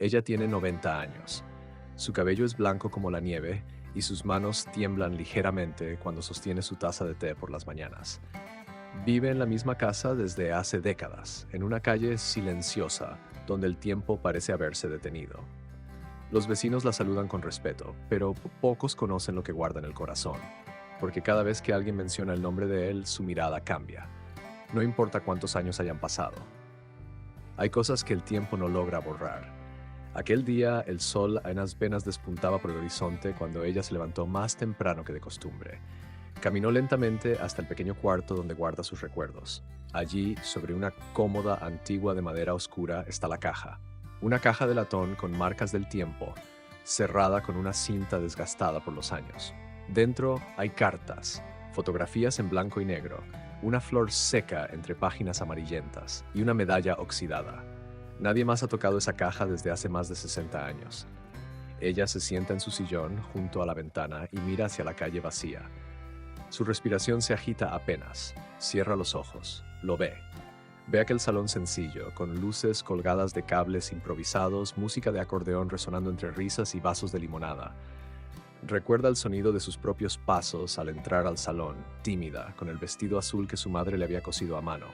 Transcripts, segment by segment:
Ella tiene 90 años. Su cabello es blanco como la nieve y sus manos tiemblan ligeramente cuando sostiene su taza de té por las mañanas. Vive en la misma casa desde hace décadas, en una calle silenciosa donde el tiempo parece haberse detenido. Los vecinos la saludan con respeto, pero pocos conocen lo que guarda en el corazón, porque cada vez que alguien menciona el nombre de él, su mirada cambia. No importa cuántos años hayan pasado. Hay cosas que el tiempo no logra borrar. Aquel día el sol apenas despuntaba por el horizonte cuando ella se levantó más temprano que de costumbre. Caminó lentamente hasta el pequeño cuarto donde guarda sus recuerdos. Allí, sobre una cómoda antigua de madera oscura, está la caja. Una caja de latón con marcas del tiempo, cerrada con una cinta desgastada por los años. Dentro hay cartas, fotografías en blanco y negro, una flor seca entre páginas amarillentas y una medalla oxidada. Nadie más ha tocado esa caja desde hace más de 60 años. Ella se sienta en su sillón junto a la ventana y mira hacia la calle vacía. Su respiración se agita apenas. Cierra los ojos. Lo ve. Ve aquel salón sencillo, con luces colgadas de cables improvisados, música de acordeón resonando entre risas y vasos de limonada. Recuerda el sonido de sus propios pasos al entrar al salón, tímida, con el vestido azul que su madre le había cosido a mano.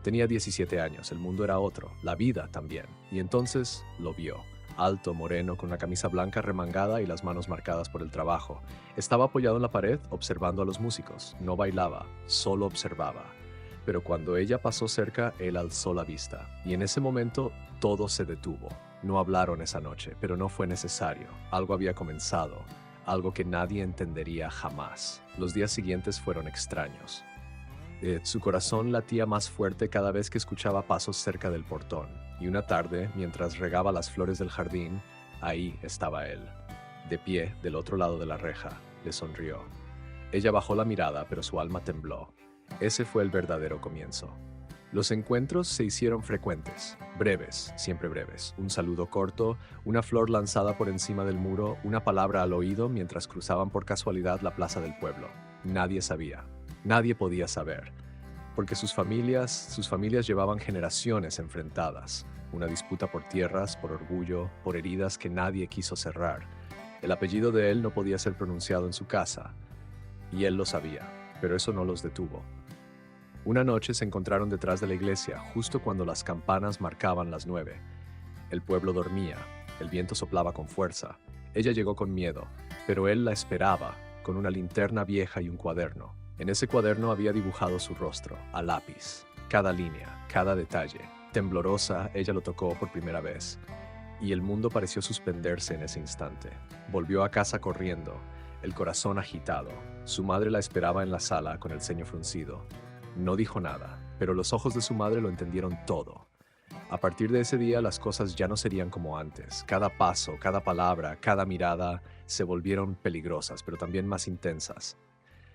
Tenía 17 años, el mundo era otro, la vida también, y entonces lo vio. Alto, moreno, con una camisa blanca remangada y las manos marcadas por el trabajo. Estaba apoyado en la pared observando a los músicos. No bailaba, solo observaba. Pero cuando ella pasó cerca, él alzó la vista. Y en ese momento, todo se detuvo. No hablaron esa noche, pero no fue necesario. Algo había comenzado, algo que nadie entendería jamás. Los días siguientes fueron extraños. Su corazón latía más fuerte cada vez que escuchaba pasos cerca del portón, y una tarde, mientras regaba las flores del jardín, ahí estaba él. De pie, del otro lado de la reja, le sonrió. Ella bajó la mirada, pero su alma tembló. Ese fue el verdadero comienzo. Los encuentros se hicieron frecuentes, breves, siempre breves. Un saludo corto, una flor lanzada por encima del muro, una palabra al oído mientras cruzaban por casualidad la plaza del pueblo. Nadie sabía. Nadie podía saber, porque sus familias llevaban generaciones enfrentadas, una disputa por tierras, por orgullo, por heridas que nadie quiso cerrar. El apellido de él no podía ser pronunciado en su casa, y él lo sabía, pero eso no los detuvo. Una noche se encontraron detrás de la iglesia, justo cuando las campanas marcaban las 9. El pueblo dormía, el viento soplaba con fuerza. Ella llegó con miedo, pero él la esperaba, con una linterna vieja y un cuaderno. En ese cuaderno había dibujado su rostro, a lápiz, cada línea, cada detalle. Temblorosa, ella lo tocó por primera vez, y el mundo pareció suspenderse en ese instante. Volvió a casa corriendo, el corazón agitado. Su madre la esperaba en la sala con el ceño fruncido. No dijo nada, pero los ojos de su madre lo entendieron todo. A partir de ese día las cosas ya no serían como antes. Cada paso, cada palabra, cada mirada se volvieron peligrosas, pero también más intensas,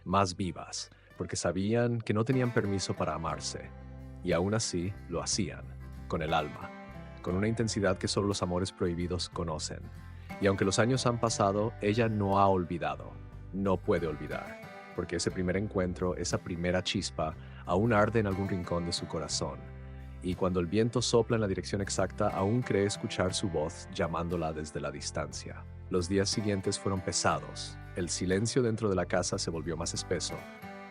más vivas, porque sabían que no tenían permiso para amarse, y aún así lo hacían, con el alma, con una intensidad que solo los amores prohibidos conocen. Y aunque los años han pasado, ella no ha olvidado, no puede olvidar, porque ese primer encuentro, esa primera chispa, aún arde en algún rincón de su corazón. Y cuando el viento sopla en la dirección exacta, aún cree escuchar su voz llamándola desde la distancia. Los días siguientes fueron pesados. El silencio dentro de la casa se volvió más espeso.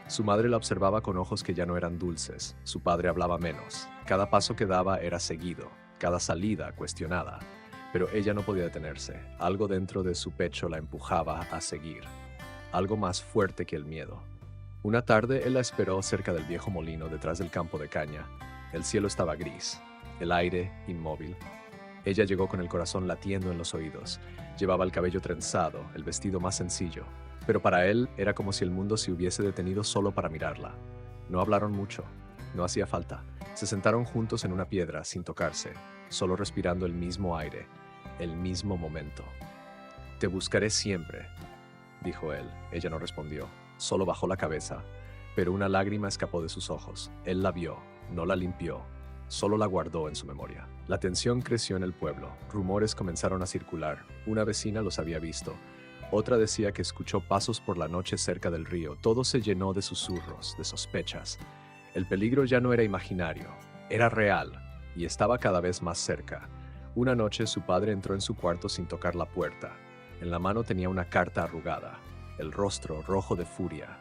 Su madre la observaba con ojos que ya no eran dulces. Su padre hablaba menos. Cada paso que daba era seguido, cada salida cuestionada. Pero ella no podía detenerse. Algo dentro de su pecho la empujaba a seguir. Algo más fuerte que el miedo. Una tarde él la esperó cerca del viejo molino detrás del campo de caña. El cielo estaba gris, el aire inmóvil. Ella llegó con el corazón latiendo en los oídos. Llevaba el cabello trenzado, el vestido más sencillo. Pero para él era como si el mundo se hubiese detenido solo para mirarla. No hablaron mucho, no hacía falta. Se sentaron juntos en una piedra, sin tocarse, solo respirando el mismo aire, el mismo momento. «Te buscaré siempre», dijo él. Ella no respondió, solo bajó la cabeza, pero una lágrima escapó de sus ojos. Él la vio, no la limpió, solo la guardó en su memoria. La tensión creció en el pueblo. Rumores comenzaron a circular. Una vecina los había visto. Otra decía que escuchó pasos por la noche cerca del río. Todo se llenó de susurros, de sospechas. El peligro ya no era imaginario, era real y estaba cada vez más cerca. Una noche su padre entró en su cuarto sin tocar la puerta. En la mano tenía una carta arrugada, el rostro rojo de furia.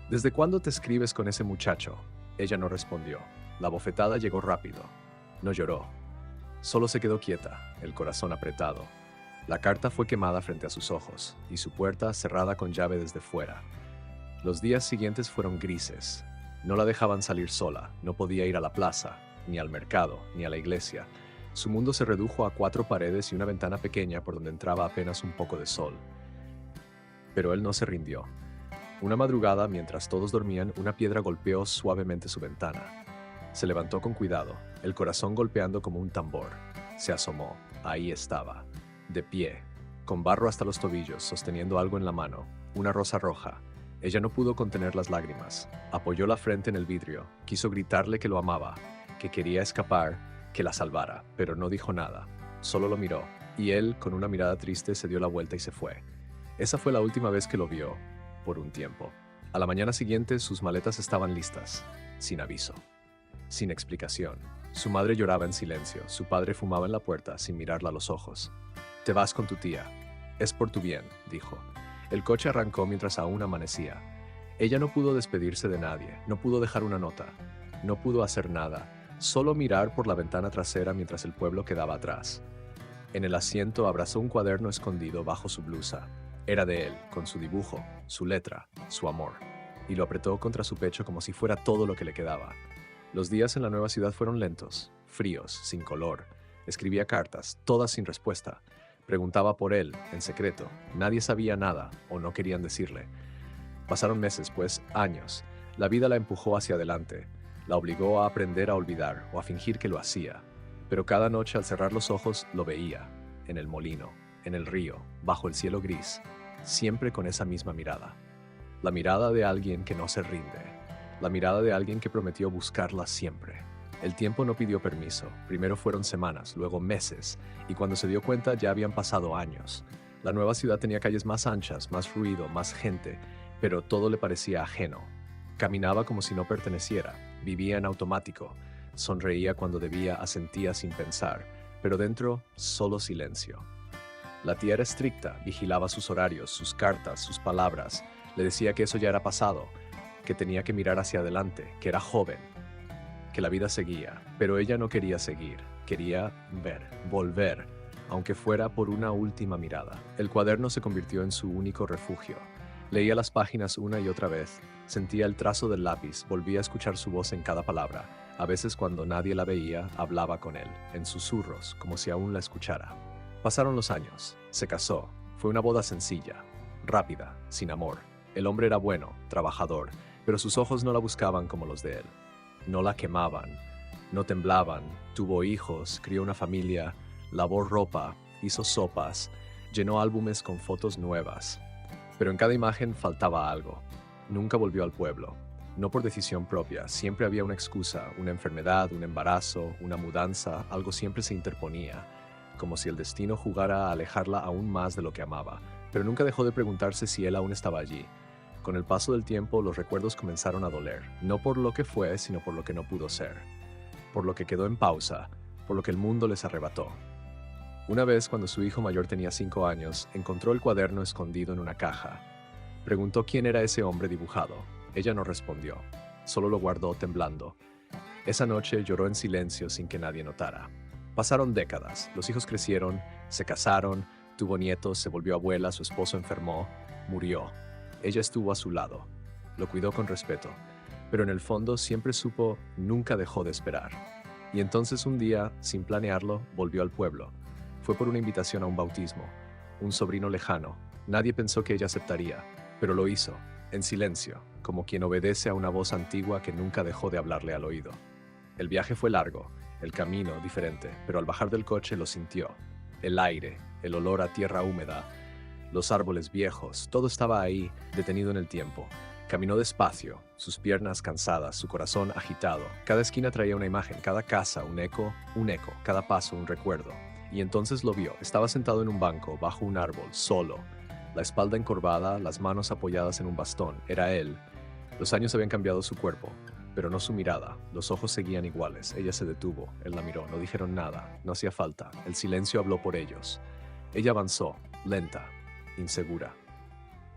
¿Desde cuándo te escribes con ese muchacho? Ella no respondió. La bofetada llegó rápido. No lloró. Solo se quedó quieta, el corazón apretado. La carta fue quemada frente a sus ojos, y su puerta cerrada con llave desde fuera. Los días siguientes fueron grises. No la dejaban salir sola, no podía ir a la plaza, ni al mercado, ni a la iglesia. Su mundo se redujo a 4 paredes y una ventana pequeña por donde entraba apenas un poco de sol. Pero él no se rindió. Una madrugada, mientras todos dormían, una piedra golpeó suavemente su ventana. Se levantó con cuidado, el corazón golpeando como un tambor. Se asomó. Ahí estaba, de pie, con barro hasta los tobillos, sosteniendo algo en la mano, una rosa roja. Ella no pudo contener las lágrimas. Apoyó la frente en el vidrio, quiso gritarle que lo amaba, que quería escapar, que la salvara, pero no dijo nada. Solo lo miró, y él, con una mirada triste, se dio la vuelta y se fue. Esa fue la última vez que lo vio, por un tiempo. A la mañana siguiente, sus maletas estaban listas, sin aviso, sin explicación. Su madre lloraba en silencio, su padre fumaba en la puerta sin mirarla a los ojos. «Te vas con tu tía. Es por tu bien», dijo. El coche arrancó mientras aún amanecía. Ella no pudo despedirse de nadie, no pudo dejar una nota, no pudo hacer nada, solo mirar por la ventana trasera mientras el pueblo quedaba atrás. En el asiento abrazó un cuaderno escondido bajo su blusa. Era de él, con su dibujo, su letra, su amor, y lo apretó contra su pecho como si fuera todo lo que le quedaba. Los días en la nueva ciudad fueron lentos, fríos, sin color. Escribía cartas, todas sin respuesta. Preguntaba por él, en secreto. Nadie sabía nada, o no querían decirle. Pasaron meses, pues años. La vida la empujó hacia adelante. La obligó a aprender a olvidar, o a fingir que lo hacía. Pero cada noche al cerrar los ojos lo veía, en el molino, en el río, bajo el cielo gris, siempre con esa misma mirada. La mirada de alguien que no se rinde. La mirada de alguien que prometió buscarla siempre. El tiempo no pidió permiso. Primero fueron semanas, luego meses, y cuando se dio cuenta ya habían pasado años. La nueva ciudad tenía calles más anchas, más ruido, más gente, pero todo le parecía ajeno. Caminaba como si no perteneciera, vivía en automático, sonreía cuando debía, asentía sin pensar, pero dentro solo silencio. La tía era estricta, vigilaba sus horarios, sus cartas, sus palabras, le decía que eso ya era pasado, que tenía que mirar hacia adelante, que era joven, que la vida seguía, pero ella no quería seguir, quería ver, volver, aunque fuera por una última mirada. El cuaderno se convirtió en su único refugio. Leía las páginas una y otra vez, sentía el trazo del lápiz, volvía a escuchar su voz en cada palabra. A veces cuando nadie la veía, hablaba con él, en susurros, como si aún la escuchara. Pasaron los años, se casó, fue una boda sencilla, rápida, sin amor. El hombre era bueno, trabajador, pero sus ojos no la buscaban como los de él. No la quemaban, no temblaban, tuvo hijos, crió una familia, lavó ropa, hizo sopas, llenó álbumes con fotos nuevas. Pero en cada imagen faltaba algo. Nunca volvió al pueblo. No por decisión propia, siempre había una excusa, una enfermedad, un embarazo, una mudanza, algo siempre se interponía, como si el destino jugara a alejarla aún más de lo que amaba. Pero nunca dejó de preguntarse si él aún estaba allí. Con el paso del tiempo, los recuerdos comenzaron a doler, no por lo que fue, sino por lo que no pudo ser, por lo que quedó en pausa, por lo que el mundo les arrebató. Una vez, cuando su hijo mayor tenía 5 años, encontró el cuaderno escondido en una caja. Preguntó quién era ese hombre dibujado. Ella no respondió, solo lo guardó temblando. Esa noche lloró en silencio sin que nadie notara. Pasaron décadas, los hijos crecieron, se casaron, tuvo nietos, se volvió abuela, su esposo enfermó, murió. Ella estuvo a su lado, lo cuidó con respeto, pero en el fondo siempre supo, nunca dejó de esperar. Y entonces un día, sin planearlo, volvió al pueblo. Fue por una invitación a un bautismo, un sobrino lejano. Nadie pensó que ella aceptaría, pero lo hizo, en silencio, como quien obedece a una voz antigua que nunca dejó de hablarle al oído. El viaje fue largo, el camino diferente, pero al bajar del coche lo sintió. El aire, el olor a tierra húmeda, los árboles viejos, todo estaba ahí, detenido en el tiempo. Caminó despacio, sus piernas cansadas, su corazón agitado. Cada esquina traía una imagen, cada casa un eco, cada paso un recuerdo. Y entonces lo vio, estaba sentado en un banco, bajo un árbol, solo. La espalda encorvada, las manos apoyadas en un bastón. Era él. Los años habían cambiado su cuerpo. Pero no su mirada. Los ojos seguían iguales. Ella se detuvo. Él la miró. No dijeron nada. No hacía falta. El silencio habló por ellos. Ella avanzó, lenta, insegura.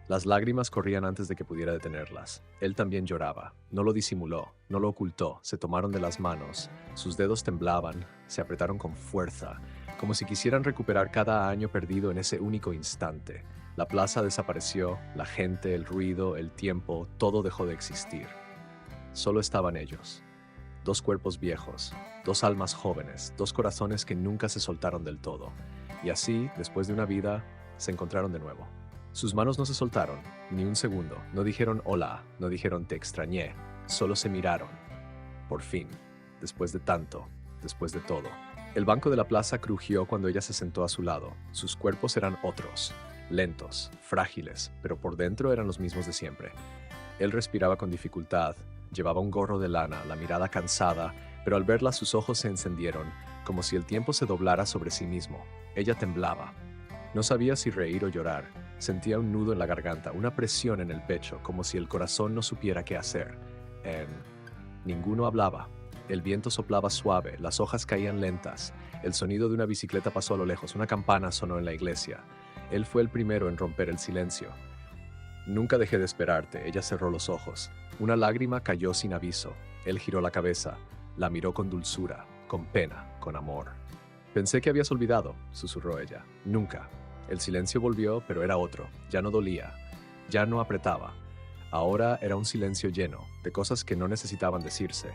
Las lágrimas corrían antes de que pudiera detenerlas. Él también lloraba. No lo disimuló, no lo ocultó. Se tomaron de las manos. Sus dedos temblaban, se apretaron con fuerza, como si quisieran recuperar cada año perdido en ese único instante. La plaza desapareció, la gente, el ruido, el tiempo, todo dejó de existir. Solo estaban ellos. Dos cuerpos viejos, dos almas jóvenes, dos corazones que nunca se soltaron del todo. Y así, después de una vida, se encontraron de nuevo. Sus manos no se soltaron, ni un segundo. No dijeron hola, no dijeron te extrañé. Solo se miraron. Por fin, después de tanto, después de todo. El banco de la plaza crujió cuando ella se sentó a su lado. Sus cuerpos eran otros, lentos, frágiles, pero por dentro eran los mismos de siempre. Él respiraba con dificultad, llevaba un gorro de lana, la mirada cansada, pero al verla sus ojos se encendieron, como si el tiempo se doblara sobre sí mismo. Ella temblaba. No sabía si reír o llorar. Sentía un nudo en la garganta, una presión en el pecho, como si el corazón no supiera qué hacer. Ninguno hablaba. El viento soplaba suave, las hojas caían lentas. El sonido de una bicicleta pasó a lo lejos, una campana sonó en la iglesia. Él fue el primero en romper el silencio. Nunca dejé de esperarte. Ella cerró los ojos. Una lágrima cayó sin aviso. Él giró la cabeza, la miró con dulzura, con pena, con amor. Pensé que habías olvidado, susurró ella. Nunca. El silencio volvió, pero era otro. Ya no dolía, ya no apretaba. Ahora era un silencio lleno, de cosas que no necesitaban decirse.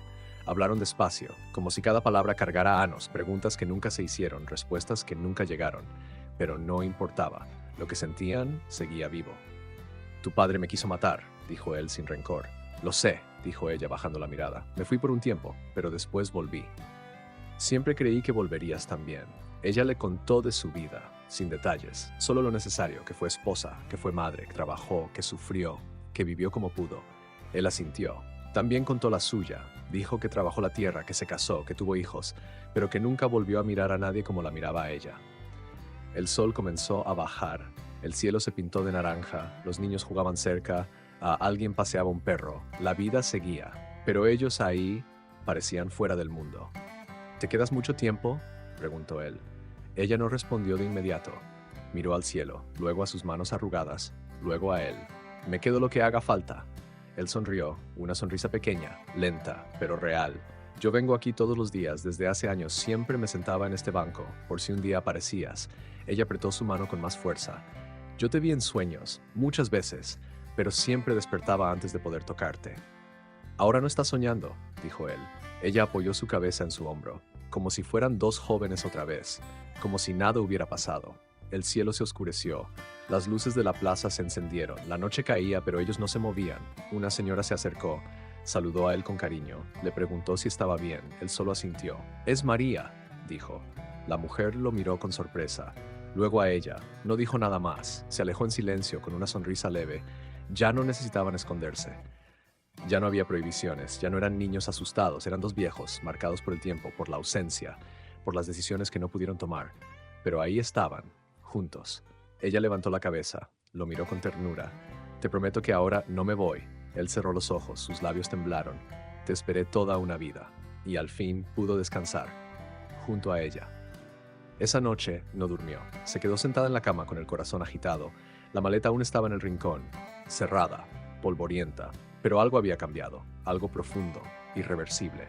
Hablaron despacio, como si cada palabra cargara anos, preguntas que nunca se hicieron, respuestas que nunca llegaron. Pero no importaba. Lo que sentían seguía vivo. Tu padre me quiso matar, dijo él sin rencor. Lo sé, dijo ella bajando la mirada. Me fui por un tiempo, pero después volví. Siempre creí que volverías también. Ella le contó de su vida, sin detalles, solo lo necesario, que fue esposa, que fue madre, que trabajó, que sufrió, que vivió como pudo. Él asintió. También contó la suya. Dijo que trabajó la tierra, que se casó, que tuvo hijos, pero que nunca volvió a mirar a nadie como la miraba a ella. El sol comenzó a bajar. El cielo se pintó de naranja, los niños jugaban cerca, alguien paseaba un perro. La vida seguía, pero ellos ahí parecían fuera del mundo. ¿Te quedas mucho tiempo?, preguntó él. Ella no respondió de inmediato. Miró al cielo, luego a sus manos arrugadas, luego a él. Me quedo lo que haga falta. Él sonrió, una sonrisa pequeña, lenta, pero real. Yo vengo aquí todos los días, desde hace años siempre me sentaba en este banco, por si un día aparecías. Ella apretó su mano con más fuerza. Yo te vi en sueños, muchas veces, pero siempre despertaba antes de poder tocarte. Ahora no estás soñando, dijo él. Ella apoyó su cabeza en su hombro, como si fueran dos jóvenes otra vez, como si nada hubiera pasado. El cielo se oscureció, las luces de la plaza se encendieron, la noche caía pero ellos no se movían. Una señora se acercó, saludó a él con cariño, le preguntó si estaba bien, él solo asintió. Es María, dijo. La mujer lo miró con sorpresa, luego a ella, no dijo nada más, se alejó en silencio con una sonrisa leve. Ya no necesitaban esconderse. Ya no había prohibiciones, ya no eran niños asustados, eran dos viejos, marcados por el tiempo, por la ausencia, por las decisiones que no pudieron tomar. Pero ahí estaban, juntos. Ella levantó la cabeza, lo miró con ternura. Te prometo que ahora no me voy. Él cerró los ojos, sus labios temblaron. Te esperé toda una vida. Y al fin pudo descansar, junto a ella. Esa noche no durmió. Se quedó sentada en la cama con el corazón agitado. La maleta aún estaba en el rincón, cerrada, polvorienta. Pero algo había cambiado, algo profundo, irreversible.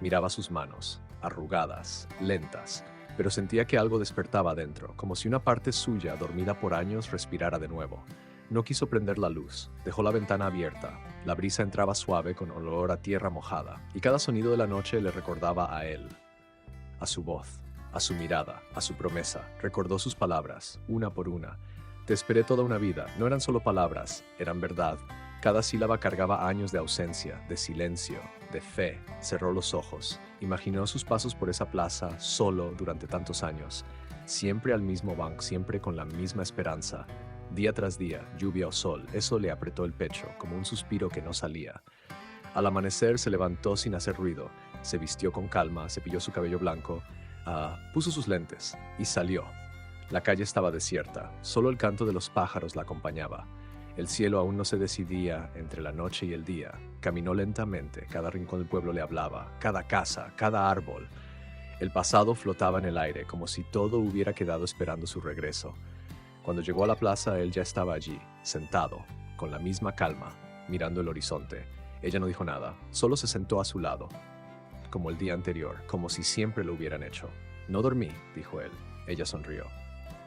Miraba sus manos, arrugadas, lentas, pero sentía que algo despertaba adentro, como si una parte suya, dormida por años, respirara de nuevo. No quiso prender la luz, dejó la ventana abierta. La brisa entraba suave con olor a tierra mojada, y cada sonido de la noche le recordaba a él, a su voz, a su mirada, a su promesa. Recordó sus palabras, una por una. Te esperé toda una vida. No eran solo palabras, eran verdad. Cada sílaba cargaba años de ausencia, de silencio, de fe. Cerró los ojos. Imaginó sus pasos por esa plaza, solo durante tantos años. Siempre al mismo banco, siempre con la misma esperanza. Día tras día, lluvia o sol, eso le apretó el pecho, como un suspiro que no salía. Al amanecer se levantó sin hacer ruido. Se vistió con calma, cepilló su cabello blanco, puso sus lentes y salió. La calle estaba desierta, solo el canto de los pájaros la acompañaba. El cielo aún no se decidía entre la noche y el día. Caminó lentamente, cada rincón del pueblo le hablaba, cada casa, cada árbol. El pasado flotaba en el aire, como si todo hubiera quedado esperando su regreso. Cuando llegó a la plaza, él ya estaba allí, sentado, con la misma calma, mirando el horizonte. Ella no dijo nada, solo se sentó a su lado, como el día anterior, como si siempre lo hubieran hecho. No dormí, dijo él. Ella sonrió.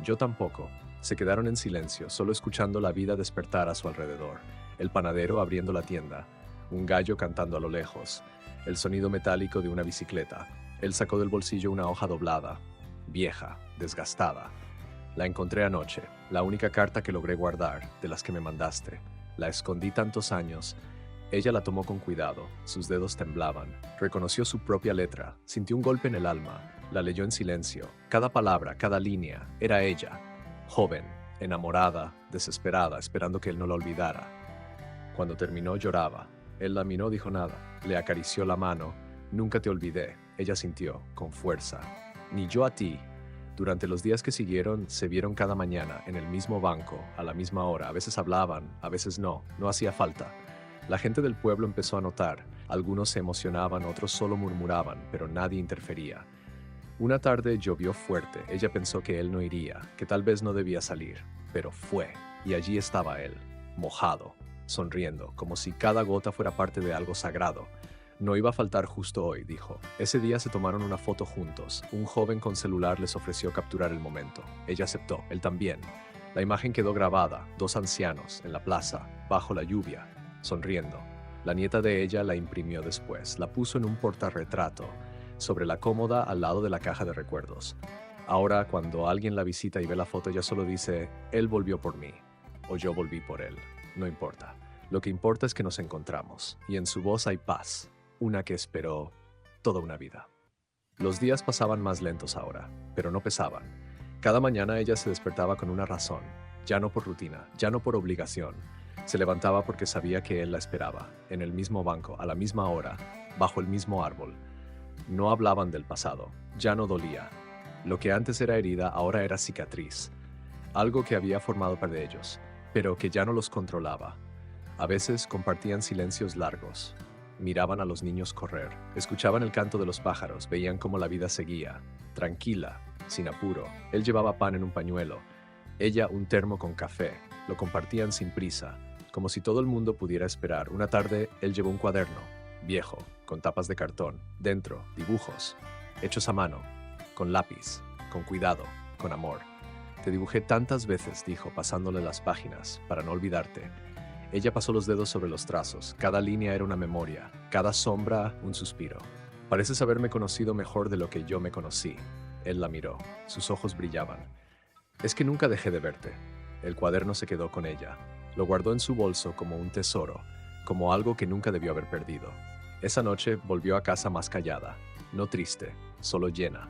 Yo tampoco. Se quedaron en silencio, solo escuchando la vida despertar a su alrededor. El panadero abriendo la tienda, un gallo cantando a lo lejos, el sonido metálico de una bicicleta. Él sacó del bolsillo una hoja doblada, vieja, desgastada. La encontré anoche, la única carta que logré guardar, de las que me mandaste. La escondí tantos años. Ella la tomó con cuidado, sus dedos temblaban. Reconoció su propia letra, sintió un golpe en el alma. La leyó en silencio. Cada palabra, cada línea, era ella. Joven, enamorada, desesperada, esperando que él no la olvidara. Cuando terminó lloraba. Él la miró, dijo nada. Le acarició la mano. Nunca te olvidé. Ella sintió, con fuerza. Ni yo a ti. Durante los días que siguieron, se vieron cada mañana, en el mismo banco, a la misma hora. A veces hablaban, a veces no. No hacía falta. La gente del pueblo empezó a notar. Algunos se emocionaban, otros solo murmuraban, pero nadie interfería. Una tarde llovió fuerte. Ella pensó que él no iría, que tal vez no debía salir, pero fue, y allí estaba él, mojado, sonriendo, como si cada gota fuera parte de algo sagrado. No iba a faltar justo hoy, dijo. Ese día se tomaron una foto juntos. Un joven con celular les ofreció capturar el momento. Ella aceptó, él también. La imagen quedó grabada, dos ancianos, en la plaza, bajo la lluvia, sonriendo. La nieta de ella la imprimió después, la puso en un portarretrato, sobre la cómoda al lado de la caja de recuerdos. Ahora, cuando alguien la visita y ve la foto, ella solo dice, él volvió por mí, o yo volví por él. No importa. Lo que importa es que nos encontramos, y en su voz hay paz, una que esperó toda una vida. Los días pasaban más lentos ahora, pero no pesaban. Cada mañana ella se despertaba con una razón, ya no por rutina, ya no por obligación. Se levantaba porque sabía que él la esperaba, en el mismo banco, a la misma hora, bajo el mismo árbol. No hablaban del pasado, ya no dolía. Lo que antes era herida ahora era cicatriz, algo que había formado parte de ellos, pero que ya no los controlaba. A veces compartían silencios largos, miraban a los niños correr, escuchaban el canto de los pájaros, veían cómo la vida seguía, tranquila, sin apuro. Él llevaba pan en un pañuelo, ella un termo con café, lo compartían sin prisa, como si todo el mundo pudiera esperar. Una tarde él llevó un cuaderno, viejo, con tapas de cartón, dentro, dibujos, hechos a mano, con lápiz, con cuidado, con amor. Te dibujé tantas veces, dijo, pasándole las páginas, para no olvidarte. Ella pasó los dedos sobre los trazos, cada línea era una memoria, cada sombra un suspiro. Pareces haberme conocido mejor de lo que yo me conocí. Él la miró, sus ojos brillaban. Es que nunca dejé de verte. El cuaderno se quedó con ella. Lo guardó en su bolso como un tesoro, como algo que nunca debió haber perdido. Esa noche volvió a casa más callada, no triste, solo llena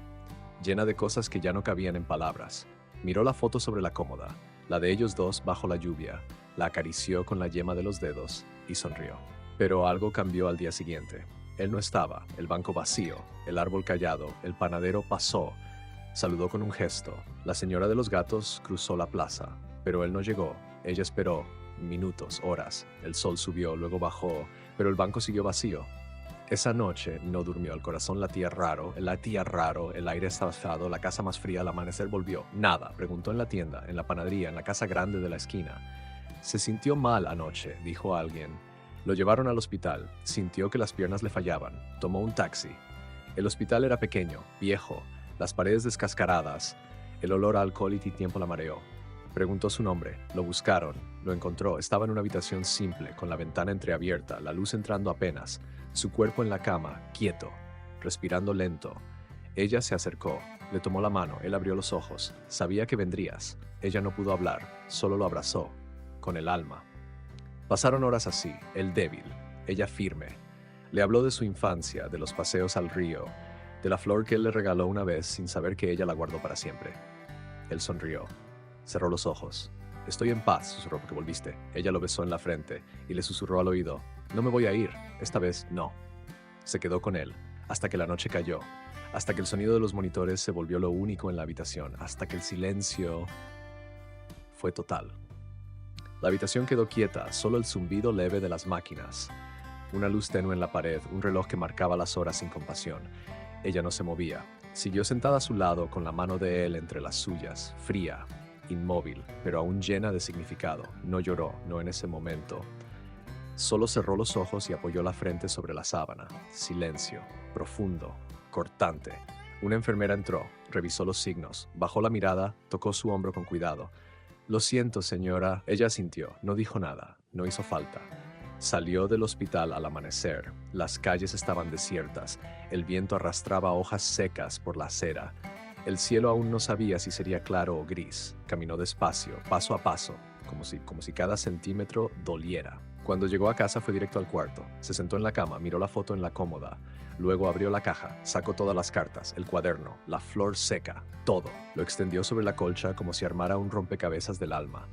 de cosas que ya no cabían en palabras. Miró la foto sobre la cómoda, la de ellos dos bajo la lluvia, la acarició con la yema de los dedos y sonrió. Pero algo cambió al día siguiente. Él no estaba, el banco vacío, el árbol callado, el panadero pasó, saludó con un gesto. La señora de los gatos cruzó la plaza, pero él no llegó. Ella esperó, minutos, horas. El sol subió, luego bajó, pero el banco siguió vacío. Esa noche no durmió, el corazón latía raro, el aire estaba asado, la casa más fría, al amanecer volvió. Nada, preguntó en la tienda, en la panadería, en la casa grande de la esquina. Se sintió mal anoche, dijo alguien. Lo llevaron al hospital, sintió que las piernas le fallaban, tomó un taxi. El hospital era pequeño, viejo, las paredes descascaradas, el olor a alcohol y tiempo la mareó. Preguntó su nombre, lo buscaron, lo encontró, estaba en una habitación simple, con la ventana entreabierta, la luz entrando apenas, su cuerpo en la cama, quieto, respirando lento. Ella se acercó, le tomó la mano, él abrió los ojos, sabía que vendrías. Ella no pudo hablar, solo lo abrazó, con el alma. Pasaron horas así, él débil, ella firme. Le habló de su infancia, de los paseos al río, de la flor que él le regaló una vez sin saber que ella la guardó para siempre. Él sonrió. Cerró los ojos. Estoy en paz, susurró, porque volviste. Ella lo besó en la frente y le susurró al oído. No me voy a ir, esta vez no. Se quedó con él, hasta que la noche cayó, hasta que el sonido de los monitores se volvió lo único en la habitación, hasta que el silencio fue total. La habitación quedó quieta, solo el zumbido leve de las máquinas. Una luz tenue en la pared, un reloj que marcaba las horas sin compasión. Ella no se movía. Siguió sentada a su lado, con la mano de él entre las suyas, fría, inmóvil, pero aún llena de significado. No lloró, no en ese momento. Solo cerró los ojos y apoyó la frente sobre la sábana. Silencio, profundo, cortante. Una enfermera entró, revisó los signos, bajó la mirada, tocó su hombro con cuidado. «Lo siento, señora». Ella asintió, no dijo nada, no hizo falta. Salió del hospital al amanecer. Las calles estaban desiertas. El viento arrastraba hojas secas por la acera. El cielo aún no sabía si sería claro o gris. Caminó despacio, paso a paso, como si cada centímetro doliera. Cuando llegó a casa fue directo al cuarto. Se sentó en la cama, miró la foto en la cómoda. Luego abrió la caja, sacó todas las cartas, el cuaderno, la flor seca, todo. Lo extendió sobre la colcha como si armara un rompecabezas del alma.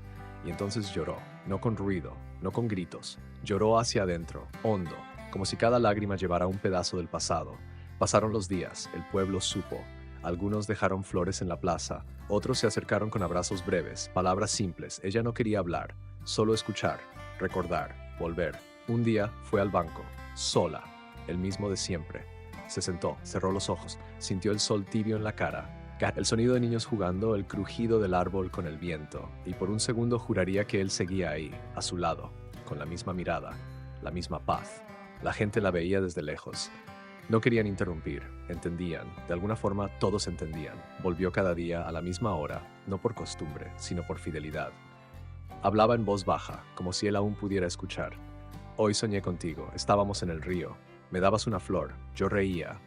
Y entonces lloró, no con ruido, no con gritos. Lloró hacia adentro, hondo, como si cada lágrima llevara un pedazo del pasado. Pasaron los días, el pueblo supo. Algunos dejaron flores en la plaza, otros se acercaron con abrazos breves, palabras simples. Ella no quería hablar, solo escuchar, recordar, volver. Un día fue al banco, sola, el mismo de siempre. Se sentó, cerró los ojos, sintió el sol tibio en la cara, el sonido de niños jugando, el crujido del árbol con el viento, y por un segundo juraría que él seguía ahí, a su lado, con la misma mirada, la misma paz. La gente la veía desde lejos. No querían interrumpir, entendían, de alguna forma todos entendían. Volvió cada día a la misma hora, no por costumbre, sino por fidelidad. Hablaba en voz baja, como si él aún pudiera escuchar. «Hoy soñé contigo, estábamos en el río. Me dabas una flor, yo reía».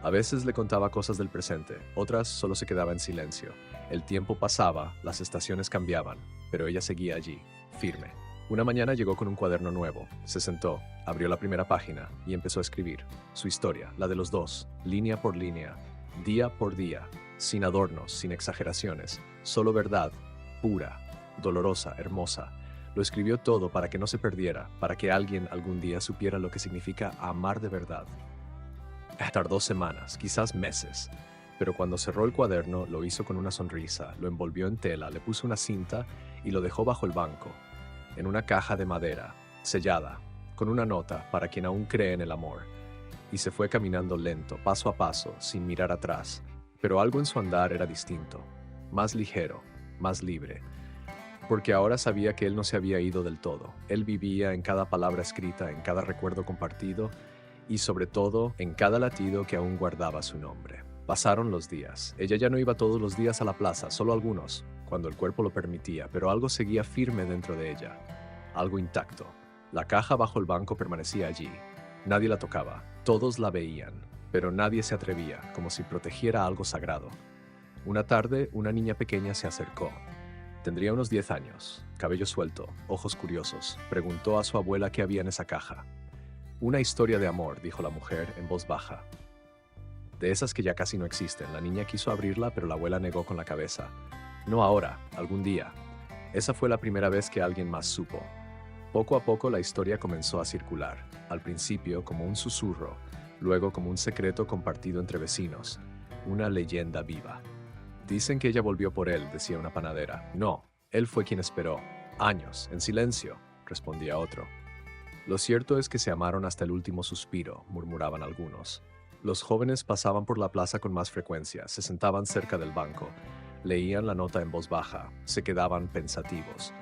A veces le contaba cosas del presente, otras solo se quedaba en silencio. El tiempo pasaba, las estaciones cambiaban, pero ella seguía allí, firme. Una mañana llegó con un cuaderno nuevo, se sentó, abrió la primera página y empezó a escribir. Su historia, la de los dos, línea por línea, día por día, sin adornos, sin exageraciones, solo verdad, pura, dolorosa, hermosa. Lo escribió todo para que no se perdiera, para que alguien algún día supiera lo que significa amar de verdad. Tardó semanas, quizás meses, pero cuando cerró el cuaderno lo hizo con una sonrisa, lo envolvió en tela, le puso una cinta y lo dejó bajo el banco, en una caja de madera, sellada, con una nota para quien aún cree en el amor. Y se fue caminando lento, paso a paso, sin mirar atrás, pero algo en su andar era distinto, más ligero, más libre. Porque ahora sabía que él no se había ido del todo. Él vivía en cada palabra escrita, en cada recuerdo compartido y sobre todo en cada latido que aún guardaba su nombre. Pasaron los días. Ella ya no iba todos los días a la plaza, solo algunos, cuando el cuerpo lo permitía, pero algo seguía firme dentro de ella, algo intacto. La caja bajo el banco permanecía allí. Nadie la tocaba, todos la veían, pero nadie se atrevía, como si protegiera algo sagrado. Una tarde, una niña pequeña se acercó. Tendría unos 10 años, cabello suelto, ojos curiosos. Preguntó a su abuela qué había en esa caja. «Una historia de amor», dijo la mujer en voz baja. «De esas que ya casi no existen». La niña quiso abrirla, pero la abuela negó con la cabeza. «No ahora, algún día». Esa fue la primera vez que alguien más supo. Poco a poco la historia comenzó a circular, al principio como un susurro, luego como un secreto compartido entre vecinos, una leyenda viva. «Dicen que ella volvió por él», decía una panadera. «No, él fue quien esperó. Años, en silencio», respondía otro. «Lo cierto es que se amaron hasta el último suspiro», murmuraban algunos. Los jóvenes pasaban por la plaza con más frecuencia, se sentaban cerca del banco, leían la nota en voz baja, se quedaban pensativos.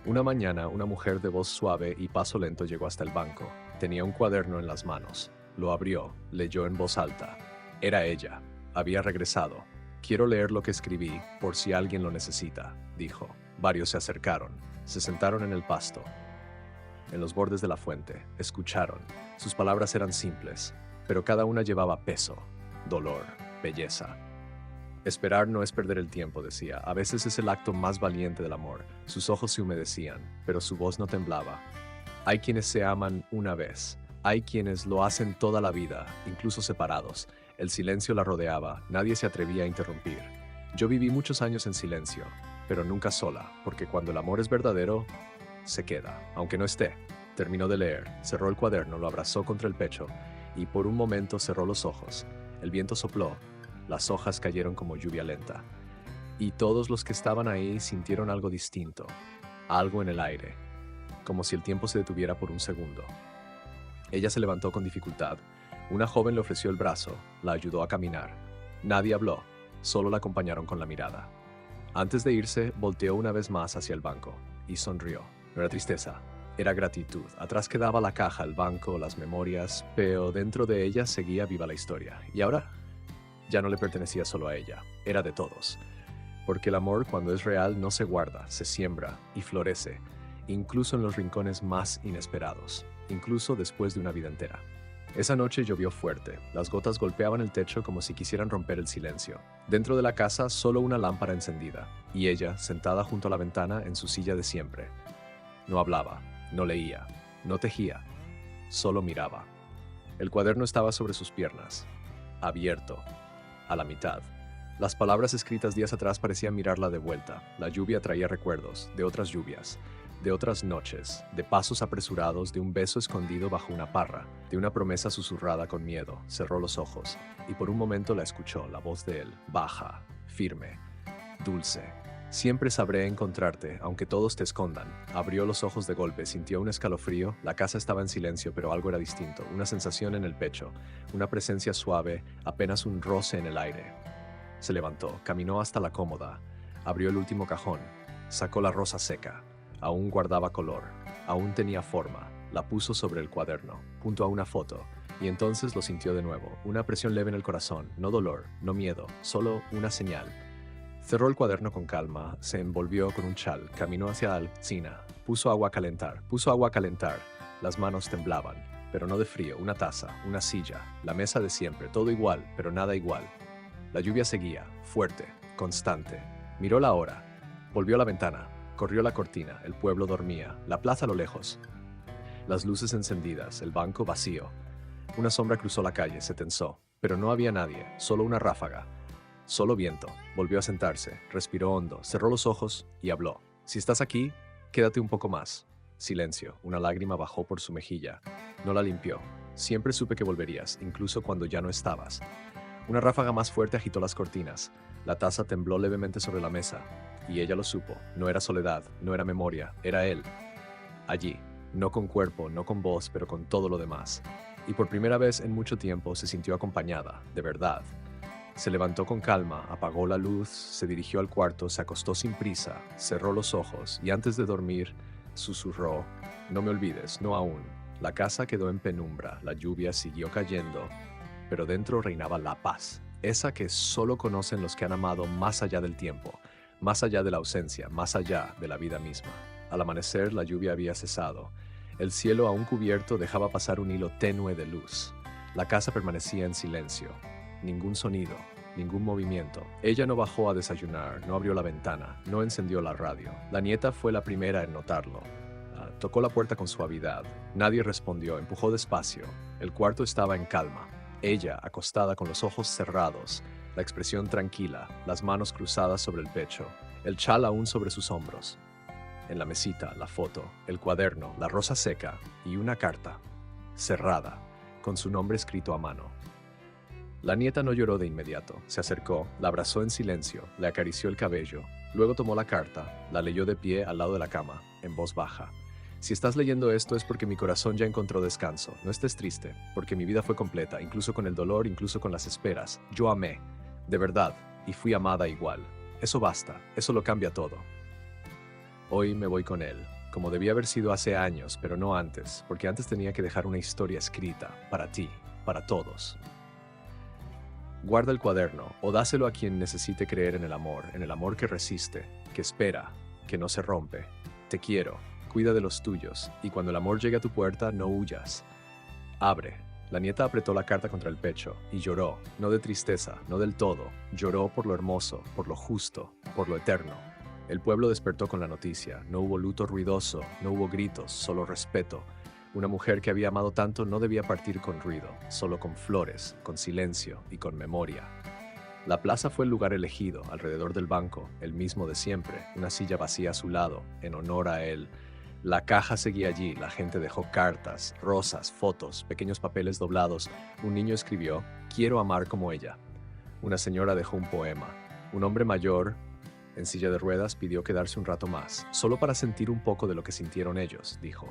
Una mañana, una mujer de voz suave y paso lento llegó hasta el banco. Tenía un cuaderno en las manos. Lo abrió, leyó en voz alta. Era ella. Había regresado. «Quiero leer lo que escribí, por si alguien lo necesita», dijo. Varios se acercaron, se sentaron en el pasto, en los bordes de la fuente, escucharon. Sus palabras eran simples, pero cada una llevaba peso, dolor, belleza. «Esperar no es perder el tiempo», decía. «A veces es el acto más valiente del amor». Sus ojos se humedecían, pero su voz no temblaba. «Hay quienes se aman una vez. Hay quienes lo hacen toda la vida, incluso separados». El silencio la rodeaba, nadie se atrevía a interrumpir. «Yo viví muchos años en silencio, pero nunca sola, porque cuando el amor es verdadero, se queda, aunque no esté». Terminó de leer, cerró el cuaderno, lo abrazó contra el pecho y por un momento cerró los ojos. El viento sopló, las hojas cayeron como lluvia lenta. Y todos los que estaban ahí sintieron algo distinto. algo en el aire, como si el tiempo se detuviera por un segundo. Ella se levantó con dificultad. Una joven le ofreció el brazo, la ayudó a caminar. Nadie habló, solo la acompañaron con la mirada. Antes de irse, volteó una vez más hacia el banco y sonrió. No era tristeza, era gratitud. Atrás quedaba la caja, el banco, las memorias, pero dentro de ella seguía viva la historia. Y ahora ya no le pertenecía solo a ella, era de todos. Porque el amor, cuando es real, no se guarda, se siembra y florece, incluso en los rincones más inesperados, incluso después de una vida entera. Esa noche llovió fuerte, las gotas golpeaban el techo como si quisieran romper el silencio. Dentro de la casa solo una lámpara encendida, y ella, sentada junto a la ventana en su silla de siempre. No hablaba, no leía, no tejía, solo miraba. El cuaderno estaba sobre sus piernas, abierto, a la mitad. Las palabras escritas días atrás parecían mirarla de vuelta. La lluvia traía recuerdos de otras lluvias, de otras noches, de pasos apresurados, de un beso escondido bajo una parra, de una promesa susurrada con miedo. Cerró los ojos y por un momento la escuchó, la voz de él, baja, firme, dulce. Siempre sabré encontrarte, aunque todos te escondan. Abrió los ojos de golpe, sintió un escalofrío. La casa estaba en silencio, pero algo era distinto. Una sensación en el pecho, una presencia suave, apenas un roce en el aire. Se levantó, caminó hasta la cómoda, abrió el último cajón, sacó la rosa seca. Aún guardaba color, aún tenía forma. La puso sobre el cuaderno, junto a una foto, y entonces lo sintió de nuevo. Una presión leve en el corazón, no dolor, no miedo, solo una señal. Cerró el cuaderno con calma, se envolvió con un chal, caminó hacia la cocina, puso agua a calentar. Las manos temblaban, pero no de frío, una taza, una silla, la mesa de siempre, todo igual, pero nada igual. La lluvia seguía, fuerte, constante. Miró la hora, volvió a la ventana, corrió la cortina, el pueblo dormía, la plaza a lo lejos. Las luces encendidas, el banco vacío. Una sombra cruzó la calle, se tensó, pero no había nadie, solo una ráfaga. Solo viento. Volvió a sentarse, respiró hondo, cerró los ojos y habló. Si estás aquí, quédate un poco más. Silencio. Una lágrima bajó por su mejilla. No la limpió. Siempre supe que volverías, incluso cuando ya no estabas. Una ráfaga más fuerte agitó las cortinas. La taza tembló levemente sobre la mesa. Y ella lo supo. No era soledad, no era memoria, era él. Allí. No con cuerpo, no con voz, pero con todo lo demás. Y por primera vez en mucho tiempo se sintió acompañada, de verdad. Se levantó con calma, apagó la luz, se dirigió al cuarto, se acostó sin prisa, cerró los ojos y antes de dormir, susurró, no me olvides, no aún. La casa quedó en penumbra, la lluvia siguió cayendo, pero dentro reinaba la paz, esa que solo conocen los que han amado más allá del tiempo, más allá de la ausencia, más allá de la vida misma. Al amanecer, la lluvia había cesado. El cielo aún cubierto dejaba pasar un hilo tenue de luz. La casa permanecía en silencio. Ningún sonido, ningún movimiento. Ella no bajó a desayunar, no abrió la ventana, no encendió la radio. La nieta fue la primera en notarlo. Tocó la puerta con suavidad. Nadie respondió, empujó despacio. El cuarto estaba en calma. Ella, acostada con los ojos cerrados, la expresión tranquila, las manos cruzadas sobre el pecho, el chal aún sobre sus hombros. En la mesita, la foto, el cuaderno, la rosa seca y una carta, cerrada, con su nombre escrito a mano. La nieta no lloró de inmediato, se acercó, la abrazó en silencio, le acarició el cabello, luego tomó la carta, la leyó de pie al lado de la cama, en voz baja. Si estás leyendo esto es porque mi corazón ya encontró descanso, no estés triste, porque mi vida fue completa, incluso con el dolor, incluso con las esperas. Yo amé, de verdad, y fui amada igual. Eso basta, eso lo cambia todo. Hoy me voy con él, como debía haber sido hace años, pero no antes, porque antes tenía que dejar una historia escrita, para ti, para todos. Guarda el cuaderno o dáselo a quien necesite creer en el amor que resiste, que espera, que no se rompe. Te quiero, cuida de los tuyos, y cuando el amor llegue a tu puerta, no huyas. Abre. La nieta apretó la carta contra el pecho y lloró, no de tristeza, no del todo. Lloró por lo hermoso, por lo justo, por lo eterno. El pueblo despertó con la noticia. No hubo luto ruidoso, no hubo gritos, solo respeto. Una mujer que había amado tanto no debía partir con ruido, solo con flores, con silencio y con memoria. La plaza fue el lugar elegido, alrededor del banco, el mismo de siempre, una silla vacía a su lado, en honor a él. La caja seguía allí, la gente dejó cartas, rosas, fotos, pequeños papeles doblados. Un niño escribió, quiero amar como ella. Una señora dejó un poema. Un hombre mayor En silla de ruedas pidió quedarse un rato más, solo para sentir un poco de lo que sintieron ellos, dijo.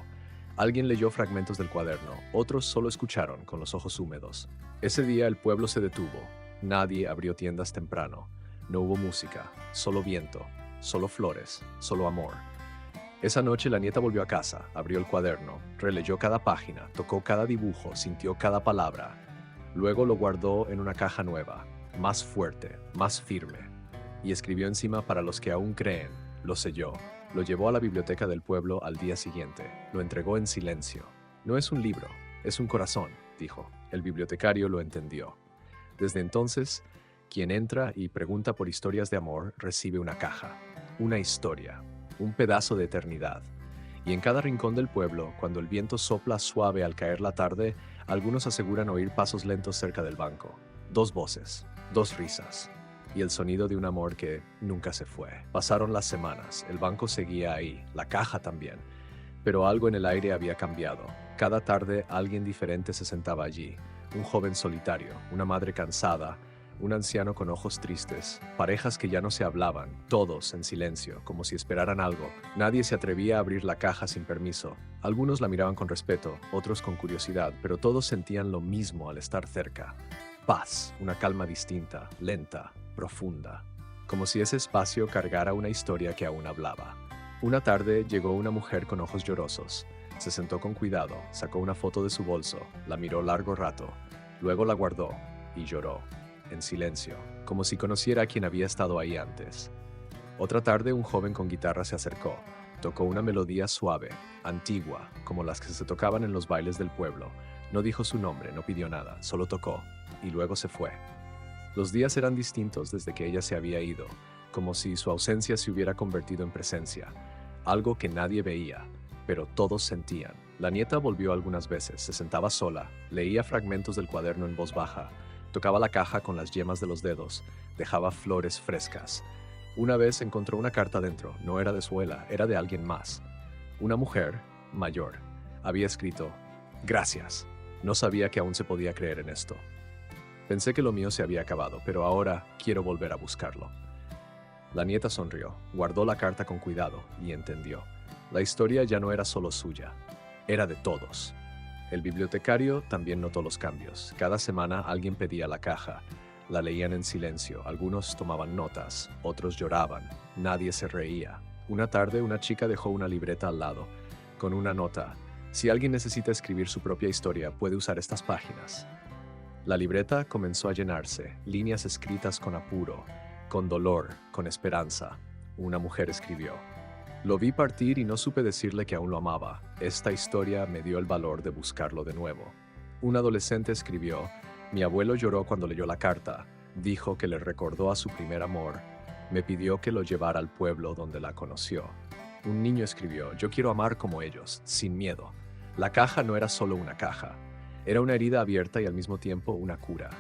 Alguien leyó fragmentos del cuaderno, otros solo escucharon con los ojos húmedos. Ese día el pueblo se detuvo. Nadie abrió tiendas temprano. No hubo música, solo viento, solo flores, solo amor. Esa noche la nieta volvió a casa, abrió el cuaderno, releyó cada página, tocó cada dibujo, sintió cada palabra. Luego lo guardó en una caja nueva, más fuerte, más firme, y escribió encima para los que aún creen. Lo selló, lo llevó a la biblioteca del pueblo al día siguiente, lo entregó en silencio. No es un libro, es un corazón, dijo. El bibliotecario lo entendió. Desde entonces, quien entra y pregunta por historias de amor recibe una caja, una historia, un pedazo de eternidad. Y en cada rincón del pueblo, cuando el viento sopla suave al caer la tarde, algunos aseguran oír pasos lentos cerca del banco. 2 voces, 2 risas, y el sonido de un amor que nunca se fue. Pasaron las semanas, el banco seguía ahí, la caja también, pero algo en el aire había cambiado. Cada tarde alguien diferente se sentaba allí, un joven solitario, una madre cansada, un anciano con ojos tristes, parejas que ya no se hablaban, todos en silencio, como si esperaran algo. Nadie se atrevía a abrir la caja sin permiso. Algunos la miraban con respeto, otros con curiosidad, pero todos sentían lo mismo al estar cerca. Paz, una calma distinta, lenta, profunda, como si ese espacio cargara una historia que aún hablaba. Una tarde llegó una mujer con ojos llorosos. Se sentó con cuidado, sacó una foto de su bolso, la miró largo rato, luego la guardó y lloró, en silencio, como si conociera a quien había estado ahí antes. Otra tarde un joven con guitarra se acercó, tocó una melodía suave, antigua, como las que se tocaban en los bailes del pueblo. No dijo su nombre, no pidió nada, solo tocó, y luego se fue. Los días eran distintos desde que ella se había ido, como si su ausencia se hubiera convertido en presencia, algo que nadie veía, pero todos sentían. La nieta volvió algunas veces, se sentaba sola, leía fragmentos del cuaderno en voz baja, tocaba la caja con las yemas de los dedos, dejaba flores frescas. Una vez encontró una carta dentro, no era de su abuela, era de alguien más. Una mujer, mayor, había escrito, «Gracias, no sabía que aún se podía creer en esto. Pensé que lo mío se había acabado, pero ahora quiero volver a buscarlo». La nieta sonrió, guardó la carta con cuidado y entendió. La historia ya no era solo suya, era de todos. El bibliotecario también notó los cambios. Cada semana alguien pedía la caja. La leían en silencio. Algunos tomaban notas, otros lloraban. Nadie se reía. Una tarde una chica dejó una libreta al lado, con una nota. Si alguien necesita escribir su propia historia, puede usar estas páginas. La libreta comenzó a llenarse, líneas escritas con apuro, con dolor, con esperanza. Una mujer escribió: «Lo vi partir y no supe decirle que aún lo amaba. Esta historia me dio el valor de buscarlo de nuevo». Un adolescente escribió: «Mi abuelo lloró cuando leyó la carta. Dijo que le recordó a su primer amor. Me pidió que lo llevara al pueblo donde la conoció». Un niño escribió: «Yo quiero amar como ellos, sin miedo». La caja no era solo una caja. Era una herida abierta y al mismo tiempo una cura.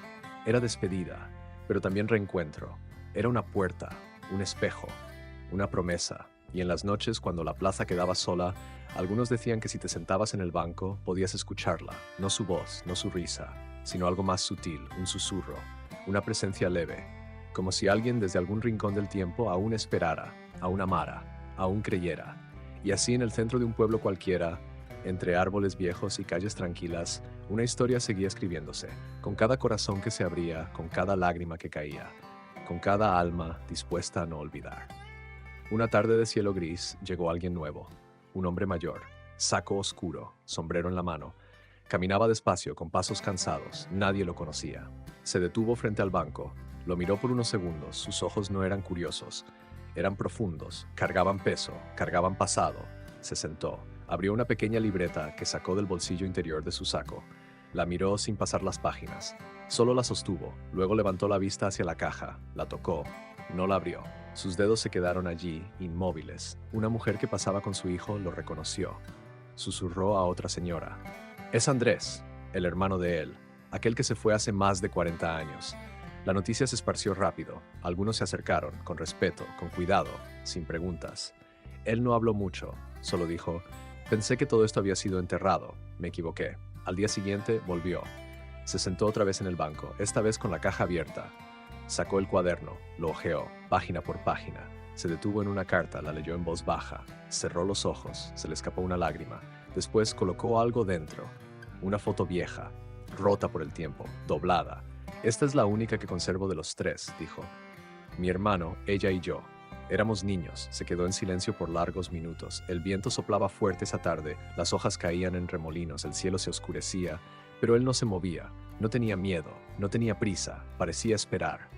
Era despedida, pero también reencuentro. Era una puerta, un espejo, una promesa. Y en las noches, cuando la plaza quedaba sola, algunos decían que si te sentabas en el banco, podías escucharla, no su voz, no su risa, sino algo más sutil, un susurro, una presencia leve, como si alguien desde algún rincón del tiempo aún esperara, aún amara, aún creyera. Y así en el centro de un pueblo cualquiera, entre árboles viejos y calles tranquilas, una historia seguía escribiéndose, con cada corazón que se abría, con cada lágrima que caía, con cada alma dispuesta a no olvidar. Una tarde de cielo gris llegó alguien nuevo, un hombre mayor, saco oscuro, sombrero en la mano. Caminaba despacio, con pasos cansados, nadie lo conocía. Se detuvo frente al banco, lo miró por unos segundos, sus ojos no eran curiosos, eran profundos, cargaban peso, cargaban pasado. Se sentó, abrió una pequeña libreta que sacó del bolsillo interior de su saco. La miró sin pasar las páginas, solo la sostuvo, luego levantó la vista hacia la caja, la tocó, no la abrió. Sus dedos se quedaron allí, inmóviles. Una mujer que pasaba con su hijo lo reconoció. Susurró a otra señora: «Es Andrés, el hermano de él, aquel que se fue hace más de 40 años». La noticia se esparció rápido. Algunos se acercaron, con respeto, con cuidado, sin preguntas. Él no habló mucho, solo dijo: «Pensé que todo esto había sido enterrado. Me equivoqué». Al día siguiente volvió. Se sentó otra vez en el banco, esta vez con la caja abierta. Sacó el cuaderno, lo hojeó, página por página. Se detuvo en una carta, la leyó en voz baja, cerró los ojos, se le escapó una lágrima. Después colocó algo dentro, una foto vieja, rota por el tiempo, doblada. Esta es la única que conservo de los tres, dijo. Mi hermano, ella y yo. Éramos niños. Se quedó en silencio por largos minutos. El viento soplaba fuerte esa tarde, las hojas caían en remolinos, el cielo se oscurecía, pero él no se movía, no tenía miedo, no tenía prisa, parecía esperar.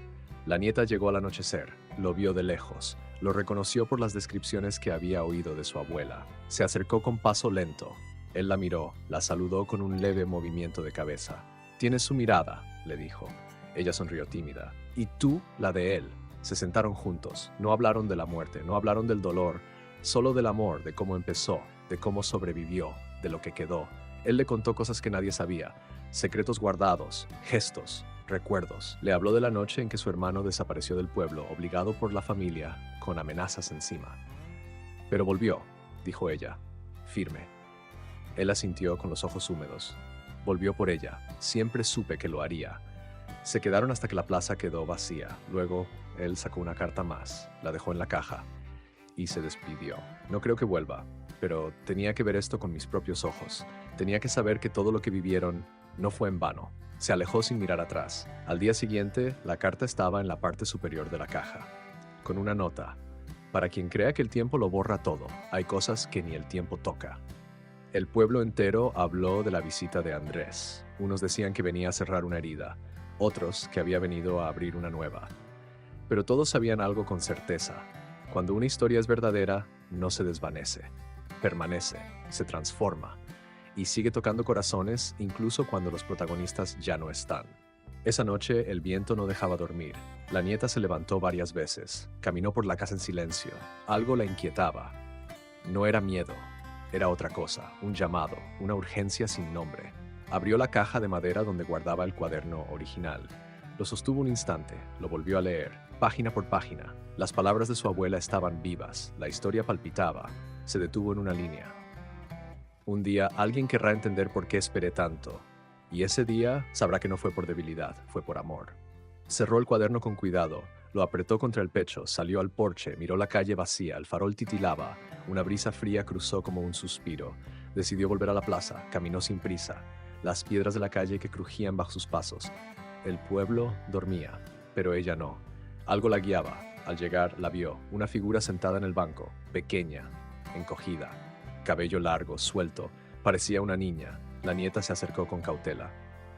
La nieta llegó al anochecer, lo vio de lejos, lo reconoció por las descripciones que había oído de su abuela. Se acercó con paso lento. Él la miró, la saludó con un leve movimiento de cabeza. «Tienes su mirada», le dijo. Ella sonrió tímida. «Y tú, la de él». Se sentaron juntos, no hablaron de la muerte, no hablaron del dolor, solo del amor, de cómo empezó, de cómo sobrevivió, de lo que quedó. Él le contó cosas que nadie sabía, secretos guardados, gestos, recuerdos. Le habló de la noche en que su hermano desapareció del pueblo, obligado por la familia, con amenazas encima. «Pero volvió», dijo ella, firme. Él asintió con los ojos húmedos. Volvió por ella. Siempre supe que lo haría. Se quedaron hasta que la plaza quedó vacía. Luego, él sacó una carta más, la dejó en la caja y se despidió. «No creo que vuelva, pero tenía que ver esto con mis propios ojos. Tenía que saber que todo lo que vivieron no fue en vano». Se alejó sin mirar atrás. Al día siguiente, la carta estaba en la parte superior de la caja, con una nota. «Para quien crea que el tiempo lo borra todo, hay cosas que ni el tiempo toca». El pueblo entero habló de la visita de Andrés. Unos decían que venía a cerrar una herida, otros que había venido a abrir una nueva. Pero todos sabían algo con certeza. Cuando una historia es verdadera, no se desvanece, permanece, se transforma y sigue tocando corazones incluso cuando los protagonistas ya no están. Esa noche el viento no dejaba dormir. La nieta se levantó varias veces, caminó por la casa en silencio. Algo la inquietaba. No era miedo, era otra cosa, un llamado, una urgencia sin nombre. Abrió la caja de madera donde guardaba el cuaderno original. Lo sostuvo un instante, lo volvió a leer, página por página. Las palabras de su abuela estaban vivas, la historia palpitaba, se detuvo en una línea. Un día alguien querrá entender por qué esperé tanto, y ese día sabrá que no fue por debilidad, fue por amor. Cerró el cuaderno con cuidado, lo apretó contra el pecho, salió al porche, miró la calle vacía, el farol titilaba, una brisa fría cruzó como un suspiro. Decidió volver a la plaza, caminó sin prisa, las piedras de la calle que crujían bajo sus pasos. El pueblo dormía, pero ella no. Algo la guiaba. Al llegar, la vio, una figura sentada en el banco, pequeña, encogida, cabello largo, suelto, parecía una niña. La nieta se acercó con cautela.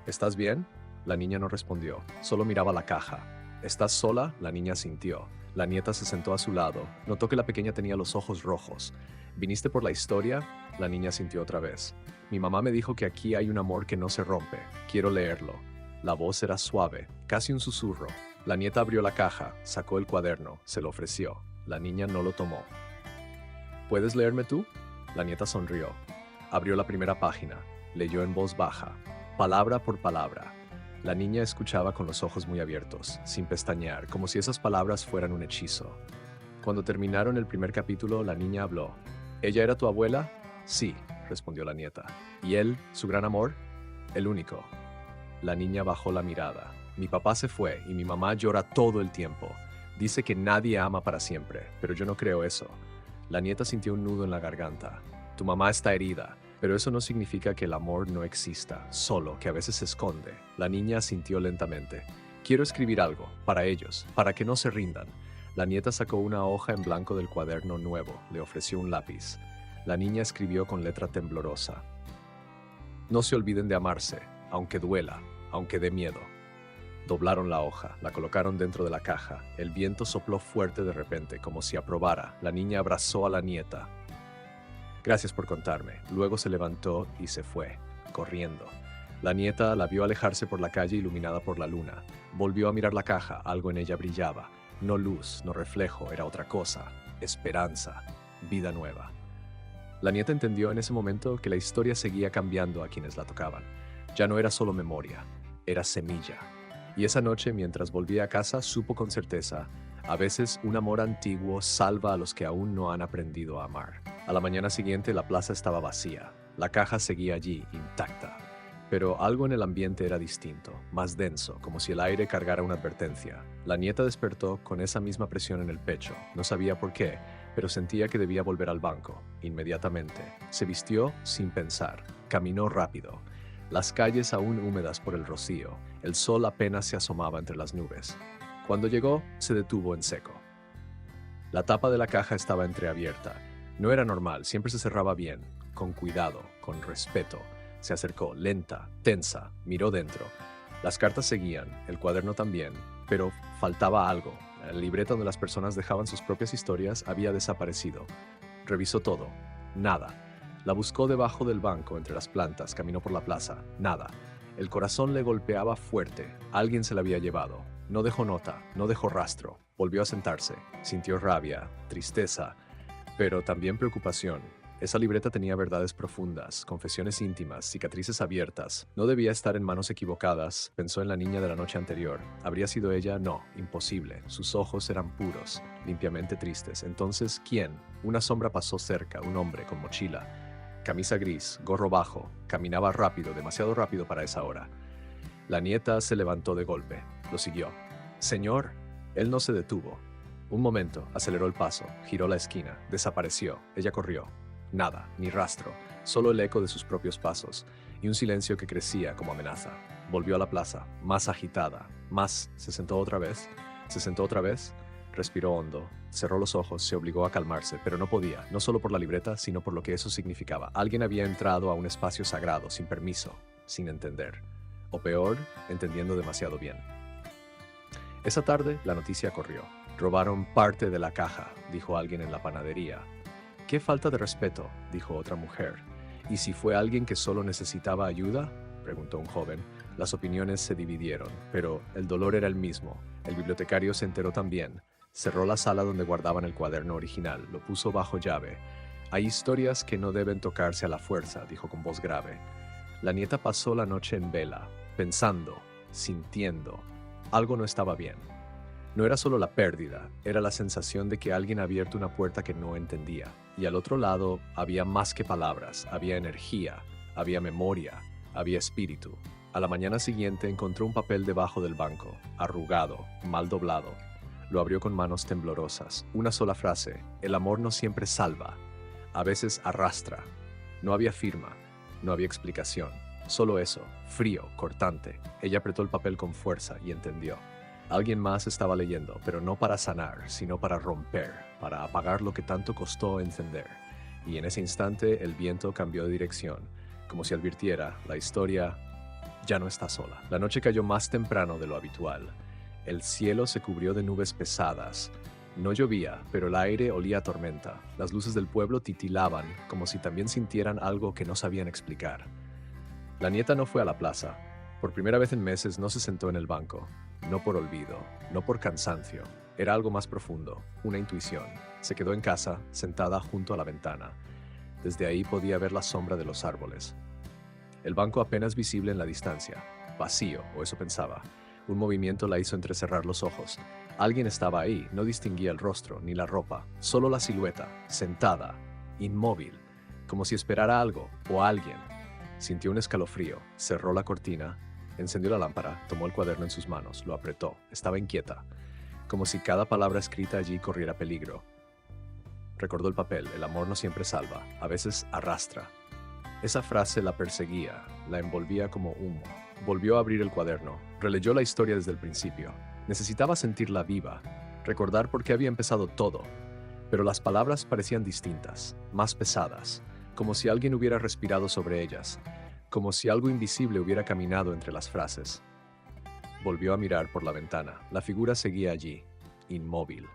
«¿Estás bien?». La niña no respondió, solo miraba la caja. «¿Estás sola?». La niña asintió. La nieta se sentó a su lado, notó que la pequeña tenía los ojos rojos. «¿Viniste por la historia?». La niña asintió otra vez. «Mi mamá me dijo que aquí hay un amor que no se rompe. Quiero leerlo». La voz era suave, casi un susurro. La nieta abrió la caja, sacó el cuaderno, se lo ofreció. La niña no lo tomó. «¿Puedes leerme tú?». La nieta sonrió. Abrió la primera página, leyó en voz baja, palabra por palabra. La niña escuchaba con los ojos muy abiertos, sin pestañear, como si esas palabras fueran un hechizo. Cuando terminaron el primer capítulo, la niña habló. «¿Ella era tu abuela?». «Sí», respondió la nieta. «¿Y él, su gran amor?». «El único». La niña bajó la mirada. «Mi papá se fue y mi mamá llora todo el tiempo. Dice que nadie ama para siempre, pero yo no creo eso». La nieta sintió un nudo en la garganta. «Tu mamá está herida, pero eso no significa que el amor no exista, solo que a veces se esconde». La niña asintió lentamente. «Quiero escribir algo, para ellos, para que no se rindan». La nieta sacó una hoja en blanco del cuaderno nuevo, le ofreció un lápiz. La niña escribió con letra temblorosa. «No se olviden de amarse, aunque duela, aunque dé miedo». Doblaron la hoja, la colocaron dentro de la caja. El viento sopló fuerte de repente, como si aprobara. La niña abrazó a la nieta. «Gracias por contarme». Luego se levantó y se fue, corriendo. La nieta la vio alejarse por la calle iluminada por la luna. Volvió a mirar la caja, algo en ella brillaba. No luz, no reflejo, era otra cosa. Esperanza, vida nueva. La nieta entendió en ese momento que la historia seguía cambiando a quienes la tocaban. Ya no era solo memoria, era semilla. Y esa noche, mientras volvía a casa, supo con certeza, a veces un amor antiguo salva a los que aún no han aprendido a amar. A la mañana siguiente la plaza estaba vacía. La caja seguía allí, intacta. Pero algo en el ambiente era distinto, más denso, como si el aire cargara una advertencia. La nieta despertó con esa misma presión en el pecho. No sabía por qué, pero sentía que debía volver al banco, inmediatamente. Se vistió sin pensar. Caminó rápido. Las calles aún húmedas por el rocío. El sol apenas se asomaba entre las nubes. Cuando llegó, se detuvo en seco. La tapa de la caja estaba entreabierta. No era normal, siempre se cerraba bien, con cuidado, con respeto. Se acercó, lenta, tensa, miró dentro. Las cartas seguían, el cuaderno también, pero faltaba algo. La libreta donde las personas dejaban sus propias historias había desaparecido. Revisó todo. Nada. La buscó debajo del banco, entre las plantas, caminó por la plaza. Nada. El corazón le golpeaba fuerte. Alguien se la había llevado. No dejó nota, no dejó rastro. Volvió a sentarse. Sintió rabia, tristeza, pero también preocupación. Esa libreta tenía verdades profundas, confesiones íntimas, cicatrices abiertas. No debía estar en manos equivocadas. Pensó en la niña de la noche anterior. ¿Habría sido ella? No, imposible. Sus ojos eran puros, limpiamente tristes. Entonces, ¿quién? Una sombra pasó cerca, un hombre con mochila, camisa gris, gorro bajo. Caminaba rápido, demasiado rápido para esa hora. La nieta se levantó de golpe. Lo siguió. «Señor». Él no se detuvo. Un momento, aceleró el paso, giró la esquina, desapareció. Ella corrió. Nada, ni rastro, solo el eco de sus propios pasos, y un silencio que crecía como amenaza. Volvió a la plaza, más agitada, más. Se sentó otra vez, respiró hondo, cerró los ojos, se obligó a calmarse, pero no podía, no solo por la libreta, sino por lo que eso significaba. Alguien había entrado a un espacio sagrado, sin permiso, sin entender. O peor, entendiendo demasiado bien. Esa tarde, la noticia corrió. «Robaron parte de la caja», dijo alguien en la panadería. «Qué falta de respeto», dijo otra mujer. «¿Y si fue alguien que solo necesitaba ayuda?», preguntó un joven. Las opiniones se dividieron, pero el dolor era el mismo. El bibliotecario se enteró también. Cerró la sala donde guardaban el cuaderno original, lo puso bajo llave. «Hay historias que no deben tocarse a la fuerza», dijo con voz grave. La nieta pasó la noche en vela, pensando, sintiendo. Algo no estaba bien. No era solo la pérdida, era la sensación de que alguien había abierto una puerta que no entendía. Y al otro lado había más que palabras, había energía, había memoria, había espíritu. A la mañana siguiente encontró un papel debajo del banco, arrugado, mal doblado. Lo abrió con manos temblorosas. Una sola frase: «El amor no siempre salva, a veces arrastra». No había firma, no había explicación. Solo eso, frío, cortante. Ella apretó el papel con fuerza y entendió. Alguien más estaba leyendo, pero no para sanar, sino para romper, para apagar lo que tanto costó encender. Y en ese instante el viento cambió de dirección, como si advirtiera: la historia ya no está sola. La noche cayó más temprano de lo habitual. El cielo se cubrió de nubes pesadas. No llovía, pero el aire olía a tormenta. Las luces del pueblo titilaban, como si también sintieran algo que no sabían explicar. La nieta no fue a la plaza. Por primera vez en meses no se sentó en el banco. No por olvido, no por cansancio. Era algo más profundo, una intuición. Se quedó en casa, sentada junto a la ventana. Desde ahí podía ver la sombra de los árboles. El banco apenas visible en la distancia. Vacío, o eso pensaba. Un movimiento la hizo entrecerrar los ojos. Alguien estaba ahí, no distinguía el rostro ni la ropa, solo la silueta, sentada, inmóvil, como si esperara algo o a alguien. Sintió un escalofrío, cerró la cortina, encendió la lámpara, tomó el cuaderno en sus manos, lo apretó. Estaba inquieta, como si cada palabra escrita allí corriera peligro. Recordó el papel: «El amor no siempre salva, a veces arrastra». Esa frase la perseguía, la envolvía como humo. Volvió a abrir el cuaderno, releyó la historia desde el principio. Necesitaba sentirla viva, recordar por qué había empezado todo. Pero las palabras parecían distintas, más pesadas, como si alguien hubiera respirado sobre ellas, como si algo invisible hubiera caminado entre las frases. Volvió a mirar por la ventana. La figura seguía allí, inmóvil,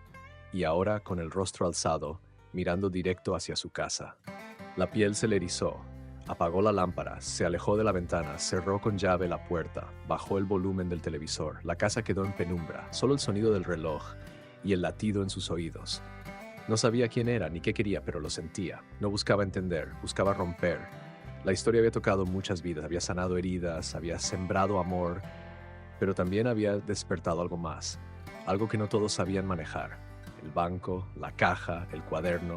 y ahora con el rostro alzado, mirando directo hacia su casa. La piel se le erizó. Apagó la lámpara, se alejó de la ventana, cerró con llave la puerta, bajó el volumen del televisor. La casa quedó en penumbra, solo el sonido del reloj y el latido en sus oídos. No sabía quién era ni qué quería, pero lo sentía. No buscaba entender, buscaba romper. La historia había tocado muchas vidas, había sanado heridas, había sembrado amor, pero también había despertado algo más, algo que no todos sabían manejar. El banco, la caja, el cuaderno,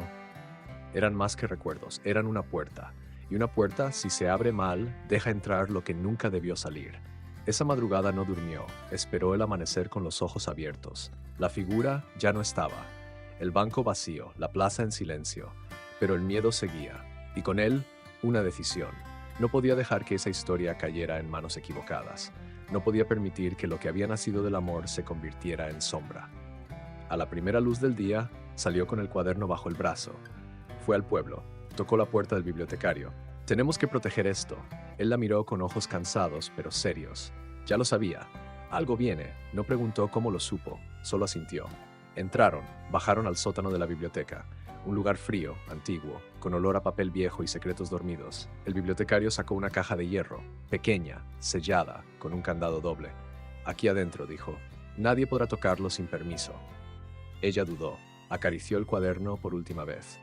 eran más que recuerdos, eran una puerta. y una puerta, si se abre mal, deja entrar lo que nunca debió salir. Esa madrugada no durmió, esperó el amanecer con los ojos abiertos. La figura ya no estaba. El banco vacío, la plaza en silencio. Pero el miedo seguía, y con él, una decisión. No podía dejar que esa historia cayera en manos equivocadas. No podía permitir que lo que había nacido del amor se convirtiera en sombra. A la primera luz del día, salió con el cuaderno bajo el brazo. Fue al pueblo, tocó la puerta del bibliotecario. «Tenemos que proteger esto». Él la miró con ojos cansados, pero serios. Ya lo sabía. Algo viene. No preguntó cómo lo supo, solo asintió. Entraron, bajaron al sótano de la biblioteca. Un lugar frío, antiguo, con olor a papel viejo y secretos dormidos. El bibliotecario sacó una caja de hierro, pequeña, sellada, con un candado doble. «Aquí adentro», dijo. «Nadie podrá tocarlo sin permiso». Ella dudó. Acarició el cuaderno por última vez.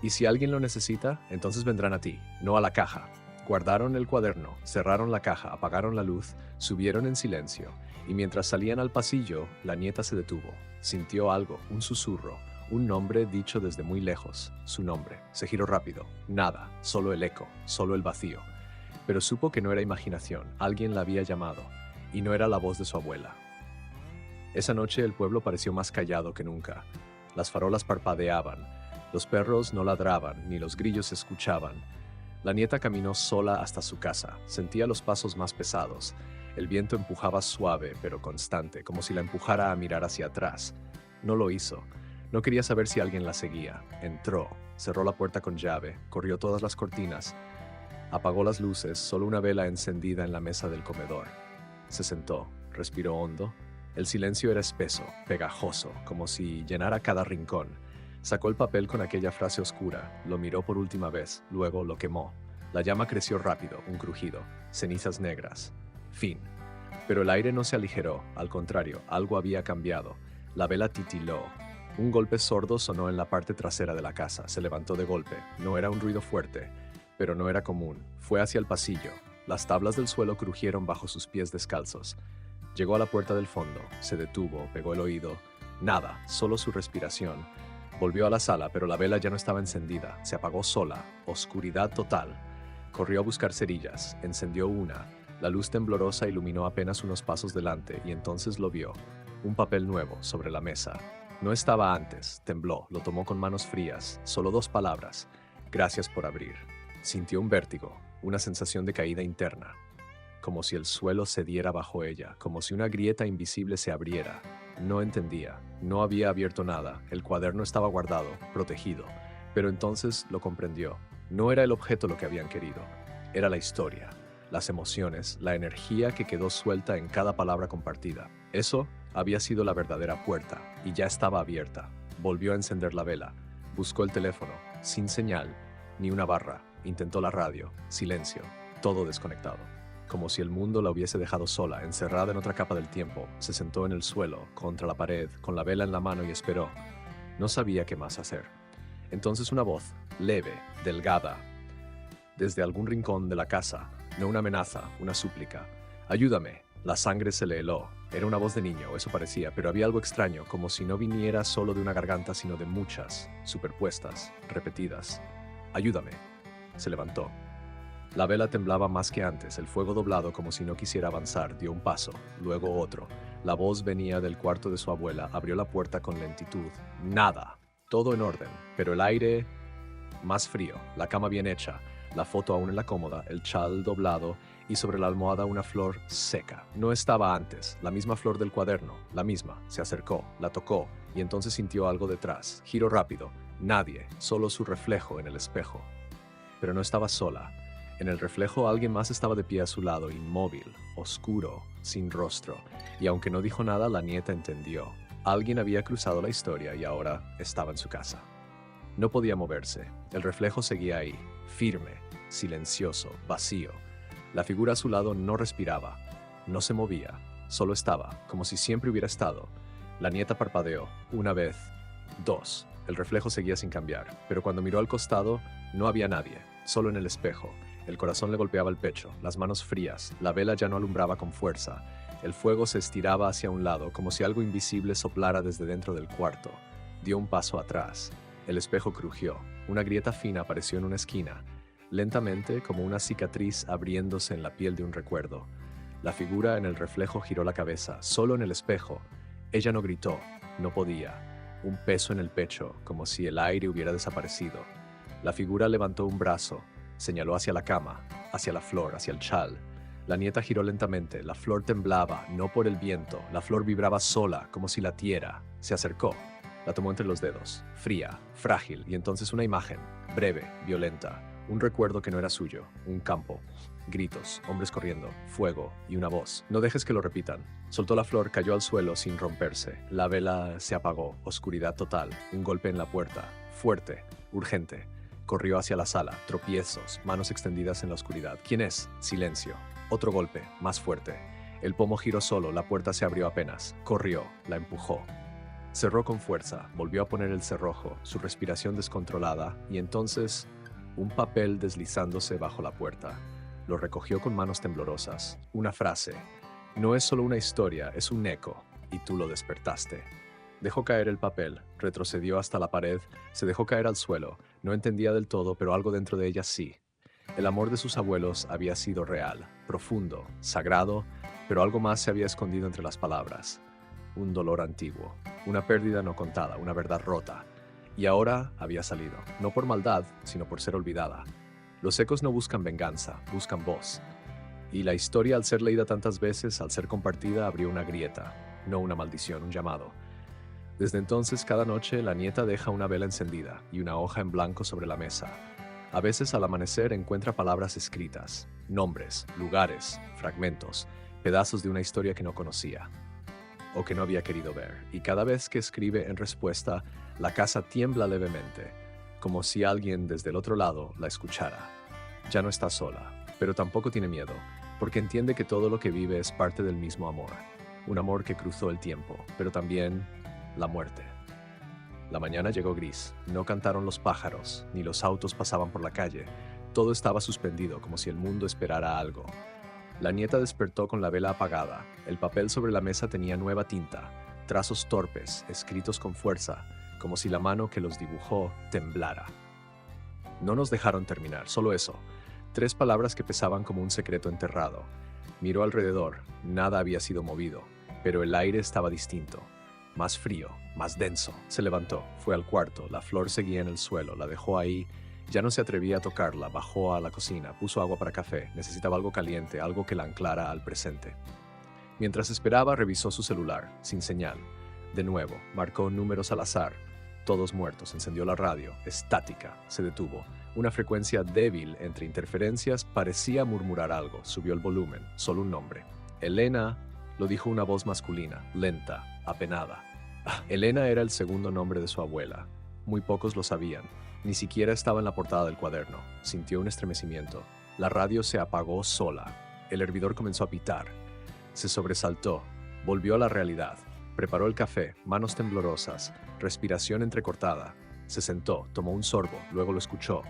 «Y si alguien lo necesita, entonces vendrán a ti, no a la caja». Guardaron el cuaderno, cerraron la caja, apagaron la luz, subieron en silencio, y mientras salían al pasillo, la nieta se detuvo. Sintió algo, un susurro, un nombre dicho desde muy lejos, su nombre. Se giró rápido. Nada, solo el eco, solo el vacío. Pero supo que no era imaginación, alguien la había llamado, y no era la voz de su abuela. Esa noche el pueblo pareció más callado que nunca. Las farolas parpadeaban, los perros no ladraban, ni los grillos se escuchaban. La nieta caminó sola hasta su casa, sentía los pasos más pesados. El viento empujaba suave pero constante, como si la empujara a mirar hacia atrás. No lo hizo. No quería saber si alguien la seguía. Entró, cerró la puerta con llave, corrió todas las cortinas, apagó las luces, solo una vela encendida en la mesa del comedor. Se sentó, respiró hondo. El silencio era espeso, pegajoso, como si llenara cada rincón. Sacó el papel con aquella frase oscura, lo miró por última vez, luego lo quemó. La llama creció rápido, un crujido, cenizas negras. Fin. Pero el aire no se aligeró, al contrario, algo había cambiado. La vela titiló. Un golpe sordo sonó en la parte trasera de la casa, se levantó de golpe. No era un ruido fuerte, pero no era común. Fue hacia el pasillo. Las tablas del suelo crujieron bajo sus pies descalzos. Llegó a la puerta del fondo, se detuvo, pegó el oído. Nada, solo su respiración. Volvió a la sala, pero la vela ya no estaba encendida. Se apagó sola. Oscuridad total. Corrió a buscar cerillas. Encendió una. La luz temblorosa iluminó apenas unos pasos delante, y entonces lo vio. Un papel nuevo sobre la mesa. No estaba antes. Tembló. Lo tomó con manos frías. Solo 2 palabras. «Gracias por abrir». Sintió un vértigo, una sensación de caída interna. Como si el suelo cediera bajo ella, como si una grieta invisible se abriera. No entendía, no había abierto nada, el cuaderno estaba guardado, protegido, pero entonces lo comprendió. No era el objeto lo que habían querido, era la historia, las emociones, la energía que quedó suelta en cada palabra compartida. Eso había sido la verdadera puerta, y ya estaba abierta. Volvió a encender la vela, buscó el teléfono, sin señal, ni una barra, intentó la radio, silencio, todo desconectado. Como si el mundo la hubiese dejado sola, encerrada en otra capa del tiempo, se sentó en el suelo, contra la pared, con la vela en la mano y esperó. No sabía qué más hacer. Entonces una voz, leve, delgada, desde algún rincón de la casa, no una amenaza, una súplica. «Ayúdame». La sangre se le heló. Era una voz de niño, eso parecía, pero había algo extraño, como si no viniera solo de una garganta, sino de muchas, superpuestas, repetidas. «Ayúdame». Se levantó. La vela temblaba más que antes, el fuego doblado como si no quisiera avanzar, dio un paso, luego otro. La voz venía del cuarto de su abuela, abrió la puerta con lentitud. Nada, todo en orden, pero el aire más frío, la cama bien hecha, la foto aún en la cómoda, el chal doblado y sobre la almohada una flor seca. No estaba antes, la misma flor del cuaderno, la misma. Se acercó, la tocó y entonces sintió algo detrás. Giró rápido, nadie, solo su reflejo en el espejo. Pero no estaba sola. En el reflejo alguien más estaba de pie a su lado, inmóvil, oscuro, sin rostro. Y aunque no dijo nada, la nieta entendió. Alguien había cruzado la historia y ahora estaba en su casa. No podía moverse. El reflejo seguía ahí, firme, silencioso, vacío. La figura a su lado no respiraba, no se movía, solo estaba, como si siempre hubiera estado. La nieta parpadeó, una vez, 2. El reflejo seguía sin cambiar, pero cuando miró al costado, no había nadie, solo en el espejo. El corazón le golpeaba el pecho, las manos frías, la vela ya no alumbraba con fuerza. El fuego se estiraba hacia un lado, como si algo invisible soplara desde dentro del cuarto. Dio un paso atrás. El espejo crujió. Una grieta fina apareció en una esquina. lentamente como una cicatriz abriéndose en la piel de un recuerdo. La figura en el reflejo giró la cabeza, solo en el espejo. Ella no gritó, no podía. Un peso en el pecho, como si el aire hubiera desaparecido. La figura levantó un brazo, señaló hacia la cama, hacia la flor, hacia el chal. La nieta giró lentamente, la flor temblaba, no por el viento, la flor vibraba sola, como si latiera. Se acercó, la tomó entre los dedos, fría, frágil, y entonces una imagen, breve, violenta, un recuerdo que no era suyo, un campo, gritos, hombres corriendo, fuego y una voz. No dejes que lo repitan. Soltó la flor, cayó al suelo sin romperse. La vela se apagó, oscuridad total, un golpe en la puerta, fuerte, urgente. Corrió hacia la sala, tropiezos, manos extendidas en la oscuridad. ¿Quién es? Silencio. Otro golpe, más fuerte. El pomo giró solo, la puerta se abrió apenas. Corrió, la empujó. Cerró con fuerza, volvió a poner el cerrojo, su respiración descontrolada, y entonces un papel deslizándose bajo la puerta. Lo recogió con manos temblorosas. Una frase. No es solo una historia, es un eco, y tú lo despertaste. Dejó caer el papel, retrocedió hasta la pared, se dejó caer al suelo. No entendía del todo, pero algo dentro de ella sí. El amor de sus abuelos había sido real, profundo, sagrado, pero algo más se había escondido entre las palabras. Un dolor antiguo, una pérdida no contada, una verdad rota. Y ahora había salido, no por maldad, sino por ser olvidada. Los ecos no buscan venganza, buscan voz. Y la historia, al ser leída tantas veces, al ser compartida, abrió una grieta, no una maldición, un llamado. Desde entonces, cada noche, la nieta deja una vela encendida y una hoja en blanco sobre la mesa. A veces, al amanecer, encuentra palabras escritas, nombres, lugares, fragmentos, pedazos de una historia que no conocía o que no había querido ver. Y cada vez que escribe en respuesta, la casa tiembla levemente, como si alguien desde el otro lado la escuchara. Ya no está sola, pero tampoco tiene miedo, porque entiende que todo lo que vive es parte del mismo amor. Un amor que cruzó el tiempo, pero también la muerte. La mañana llegó gris, no cantaron los pájaros, ni los autos pasaban por la calle. Todo estaba suspendido, como si el mundo esperara algo. La nieta despertó con la vela apagada. El papel sobre la mesa tenía nueva tinta, trazos torpes, escritos con fuerza, como si la mano que los dibujó temblara. No nos dejaron terminar, solo eso. 3 palabras que pesaban como un secreto enterrado. Miró alrededor, nada había sido movido, pero el aire estaba distinto. Más frío, más denso. Se levantó, fue al cuarto, la flor seguía en el suelo, la dejó ahí. Ya no se atrevía a tocarla, bajó a la cocina, puso agua para café, necesitaba algo caliente, algo que la anclara al presente. Mientras esperaba, revisó su celular, sin señal. De nuevo, marcó números al azar, todos muertos, encendió la radio, estática, se detuvo. Una frecuencia débil entre interferencias parecía murmurar algo, subió el volumen, solo un nombre. Elena, lo dijo una voz masculina, lenta, apenada. Elena era el segundo nombre de su abuela. Muy pocos lo sabían. Ni siquiera estaba en la portada del cuaderno. Sintió un estremecimiento. La radio se apagó sola. El hervidor comenzó a pitar. Se sobresaltó. Volvió a la realidad. Preparó el café, manos temblorosas, respiración entrecortada. Se sentó, tomó un sorbo, luego lo escuchó.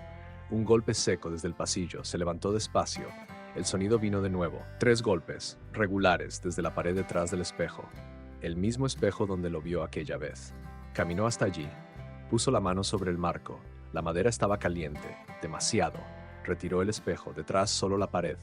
Un golpe seco desde el pasillo. Se levantó despacio. El sonido vino de nuevo. 3 golpes, regulares, desde la pared detrás del espejo. El mismo espejo donde lo vio aquella vez. Caminó hasta allí. Puso la mano sobre el marco. La madera estaba caliente, demasiado. Retiró el espejo, detrás solo la pared,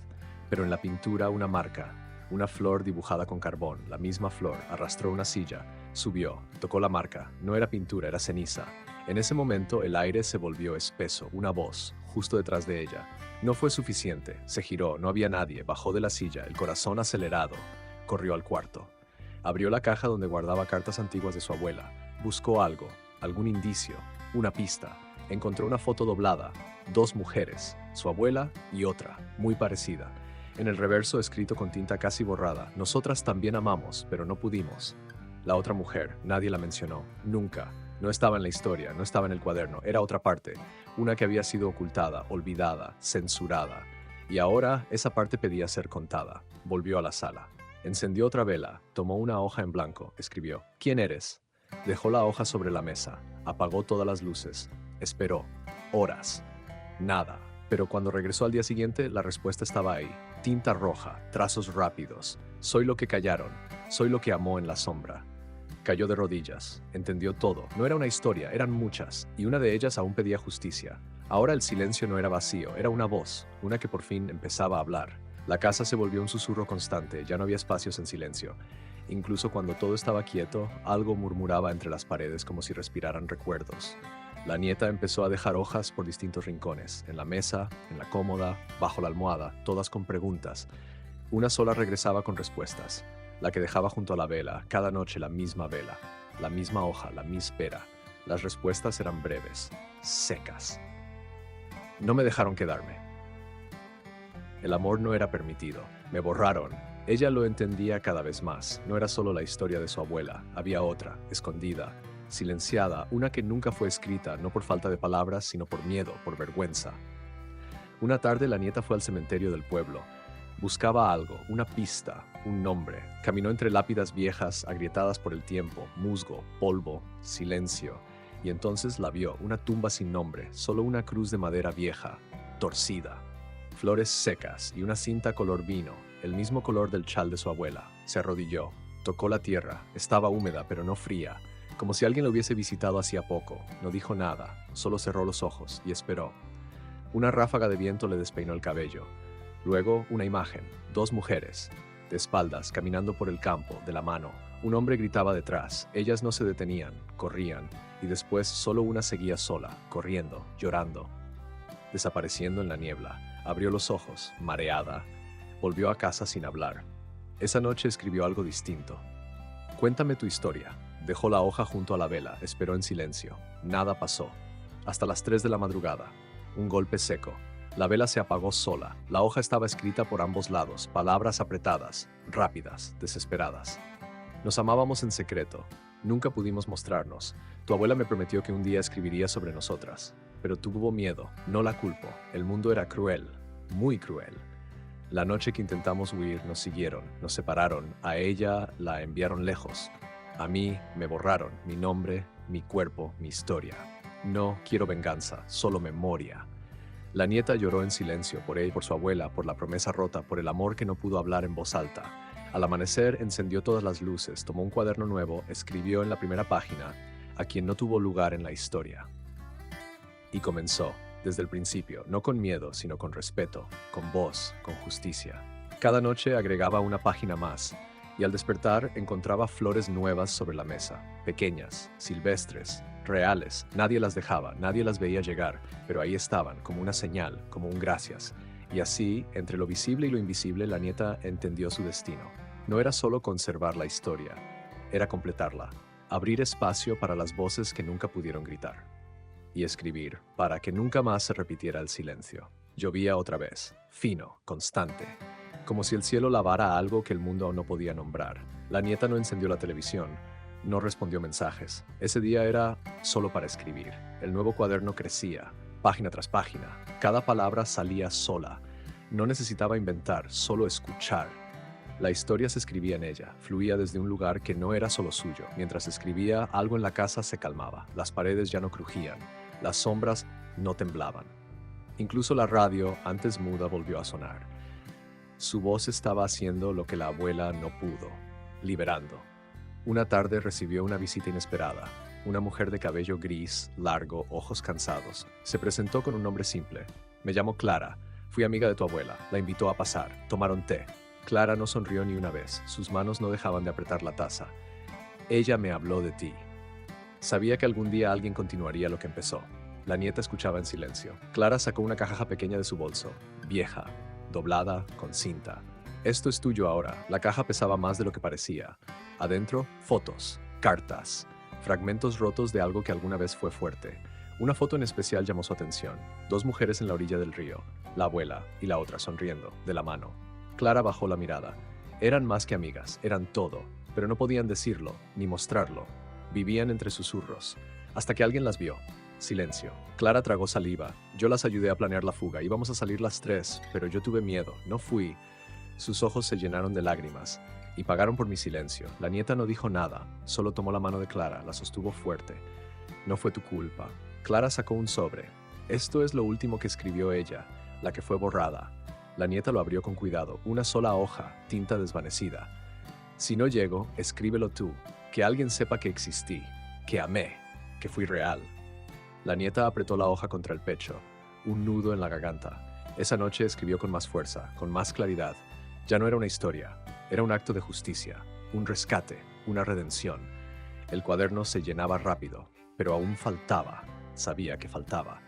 pero en la pintura una marca, una flor dibujada con carbón, la misma flor. Arrastró una silla, subió, tocó la marca. No era pintura, era ceniza. En ese momento el aire se volvió espeso, una voz, justo detrás de ella. No fue suficiente, se giró, no había nadie, bajó de la silla, el corazón acelerado. Corrió al cuarto. Abrió la caja donde guardaba cartas antiguas de su abuela. Buscó algo, algún indicio, una pista. Encontró una foto doblada, 2 mujeres, su abuela y otra, muy parecida. En el reverso, escrito con tinta casi borrada, nosotras también amamos, pero no pudimos. La otra mujer, nadie la mencionó, nunca. No estaba en la historia, no estaba en el cuaderno, era otra parte, una que había sido ocultada, olvidada, censurada. Y ahora esa parte pedía ser contada. Volvió a la sala. Encendió otra vela, tomó una hoja en blanco, escribió, ¿quién eres? Dejó la hoja sobre la mesa, apagó todas las luces. Esperó. Horas. Nada. Pero cuando regresó al día siguiente, la respuesta estaba ahí. Tinta roja, trazos rápidos. Soy lo que callaron. Soy lo que amó en la sombra. Cayó de rodillas. Entendió todo. No era una historia, eran muchas, y una de ellas aún pedía justicia. Ahora el silencio no era vacío, era una voz, una que por fin empezaba a hablar. La casa se volvió un susurro constante, ya no había espacios en silencio. Incluso cuando todo estaba quieto, algo murmuraba entre las paredes como si respiraran recuerdos. La nieta empezó a dejar hojas por distintos rincones, en la mesa, en la cómoda, bajo la almohada, todas con preguntas. Una sola regresaba con respuestas. La que dejaba junto a la vela, cada noche la misma vela, la misma hoja, la misma pera. Las respuestas eran breves, secas. No me dejaron quedarme. El amor no era permitido. Me borraron. Ella lo entendía cada vez más. No era solo la historia de su abuela, había otra, escondida, silenciada, una que nunca fue escrita, no por falta de palabras, sino por miedo, por vergüenza. Una tarde la nieta fue al cementerio del pueblo. Buscaba algo, una pista, un nombre. Caminó entre lápidas viejas, agrietadas por el tiempo, musgo, polvo, silencio. Y entonces la vio, una tumba sin nombre, solo una cruz de madera vieja, torcida. Flores secas y una cinta color vino, el mismo color del chal de su abuela. Se arrodilló, tocó la tierra, estaba húmeda pero no fría, como si alguien lo hubiese visitado hacía poco. No dijo nada, solo cerró los ojos y esperó. Una ráfaga de viento le despeinó el cabello. Luego, una imagen, dos mujeres, de espaldas, caminando por el campo, de la mano. Un hombre gritaba detrás, ellas no se detenían, corrían, y después solo una seguía sola, corriendo, llorando, desapareciendo en la niebla. Abrió los ojos, mareada, volvió a casa sin hablar. Esa noche escribió algo distinto. Cuéntame tu historia. Dejó la hoja junto a la vela, esperó en silencio. Nada pasó. Hasta las 3 de la madrugada. Un golpe seco. La vela se apagó sola. La hoja estaba escrita por ambos lados, palabras apretadas, rápidas, desesperadas. Nos amábamos en secreto. Nunca pudimos mostrarnos. Tu abuela me prometió que un día escribiría sobre nosotras. Pero tuvo miedo, no la culpo. El mundo era cruel, muy cruel. La noche que intentamos huir nos siguieron, nos separaron. A ella la enviaron lejos. A mí me borraron, mi nombre, mi cuerpo, mi historia. No quiero venganza, solo memoria. La nieta lloró en silencio por ella, por su abuela, por la promesa rota, por el amor que no pudo hablar en voz alta. Al amanecer encendió todas las luces, tomó un cuaderno nuevo, escribió en la primera página a quien no tuvo lugar en la historia. Y comenzó, desde el principio, no con miedo, sino con respeto, con voz, con justicia. Cada noche agregaba una página más, y al despertar encontraba flores nuevas sobre la mesa, pequeñas, silvestres, reales. Nadie las dejaba, nadie las veía llegar, pero ahí estaban, como una señal, como un gracias. Y así, entre lo visible y lo invisible, la nieta entendió su destino. No era solo conservar la historia, era completarla, abrir espacio para las voces que nunca pudieron gritar. Y escribir, para que nunca más se repitiera el silencio. Llovía otra vez, fino, constante, como si el cielo lavara algo que el mundo aún no podía nombrar. La nieta no encendió la televisión, no respondió mensajes. Ese día era solo para escribir. El nuevo cuaderno crecía, página tras página. Cada palabra salía sola. No necesitaba inventar, solo escuchar. La historia se escribía en ella, fluía desde un lugar que no era solo suyo. Mientras escribía, algo en la casa se calmaba. Las paredes ya no crujían, las sombras no temblaban. Incluso la radio, antes muda, volvió a sonar. Su voz estaba haciendo lo que la abuela no pudo, liberando. Una tarde recibió una visita inesperada. Una mujer de cabello gris, largo, ojos cansados. Se presentó con un nombre simple. Me llamo Clara. Fui amiga de tu abuela. La invitó a pasar. Tomaron té. Clara no sonrió ni una vez. Sus manos no dejaban de apretar la taza. Ella me habló de ti. Sabía que algún día alguien continuaría lo que empezó. La nieta escuchaba en silencio. Clara sacó una caja pequeña de su bolso. Vieja, doblada, con cinta. Esto es tuyo ahora. La caja pesaba más de lo que parecía. Adentro, fotos, cartas, fragmentos rotos de algo que alguna vez fue fuerte. Una foto en especial llamó su atención. 2 mujeres en la orilla del río, la abuela y la otra sonriendo, de la mano. Clara bajó la mirada. Eran más que amigas, eran todo, pero no podían decirlo, ni mostrarlo. Vivían entre susurros, hasta que alguien las vio. Silencio. Clara tragó saliva. Yo las ayudé a planear la fuga. Íbamos a salir las 3, pero yo tuve miedo, no fui. Sus ojos se llenaron de lágrimas y pagaron por mi silencio. La nieta no dijo nada, solo tomó la mano de Clara, la sostuvo fuerte. No fue tu culpa. Clara sacó un sobre. Esto es lo último que escribió ella, la que fue borrada. La nieta lo abrió con cuidado, una sola hoja, tinta desvanecida. Si no llego, escríbelo tú, que alguien sepa que existí, que amé, que fui real. La nieta apretó la hoja contra el pecho, un nudo en la garganta. Esa noche escribió con más fuerza, con más claridad. Ya no era una historia, era un acto de justicia, un rescate, una redención. El cuaderno se llenaba rápido, pero aún faltaba, sabía que faltaba.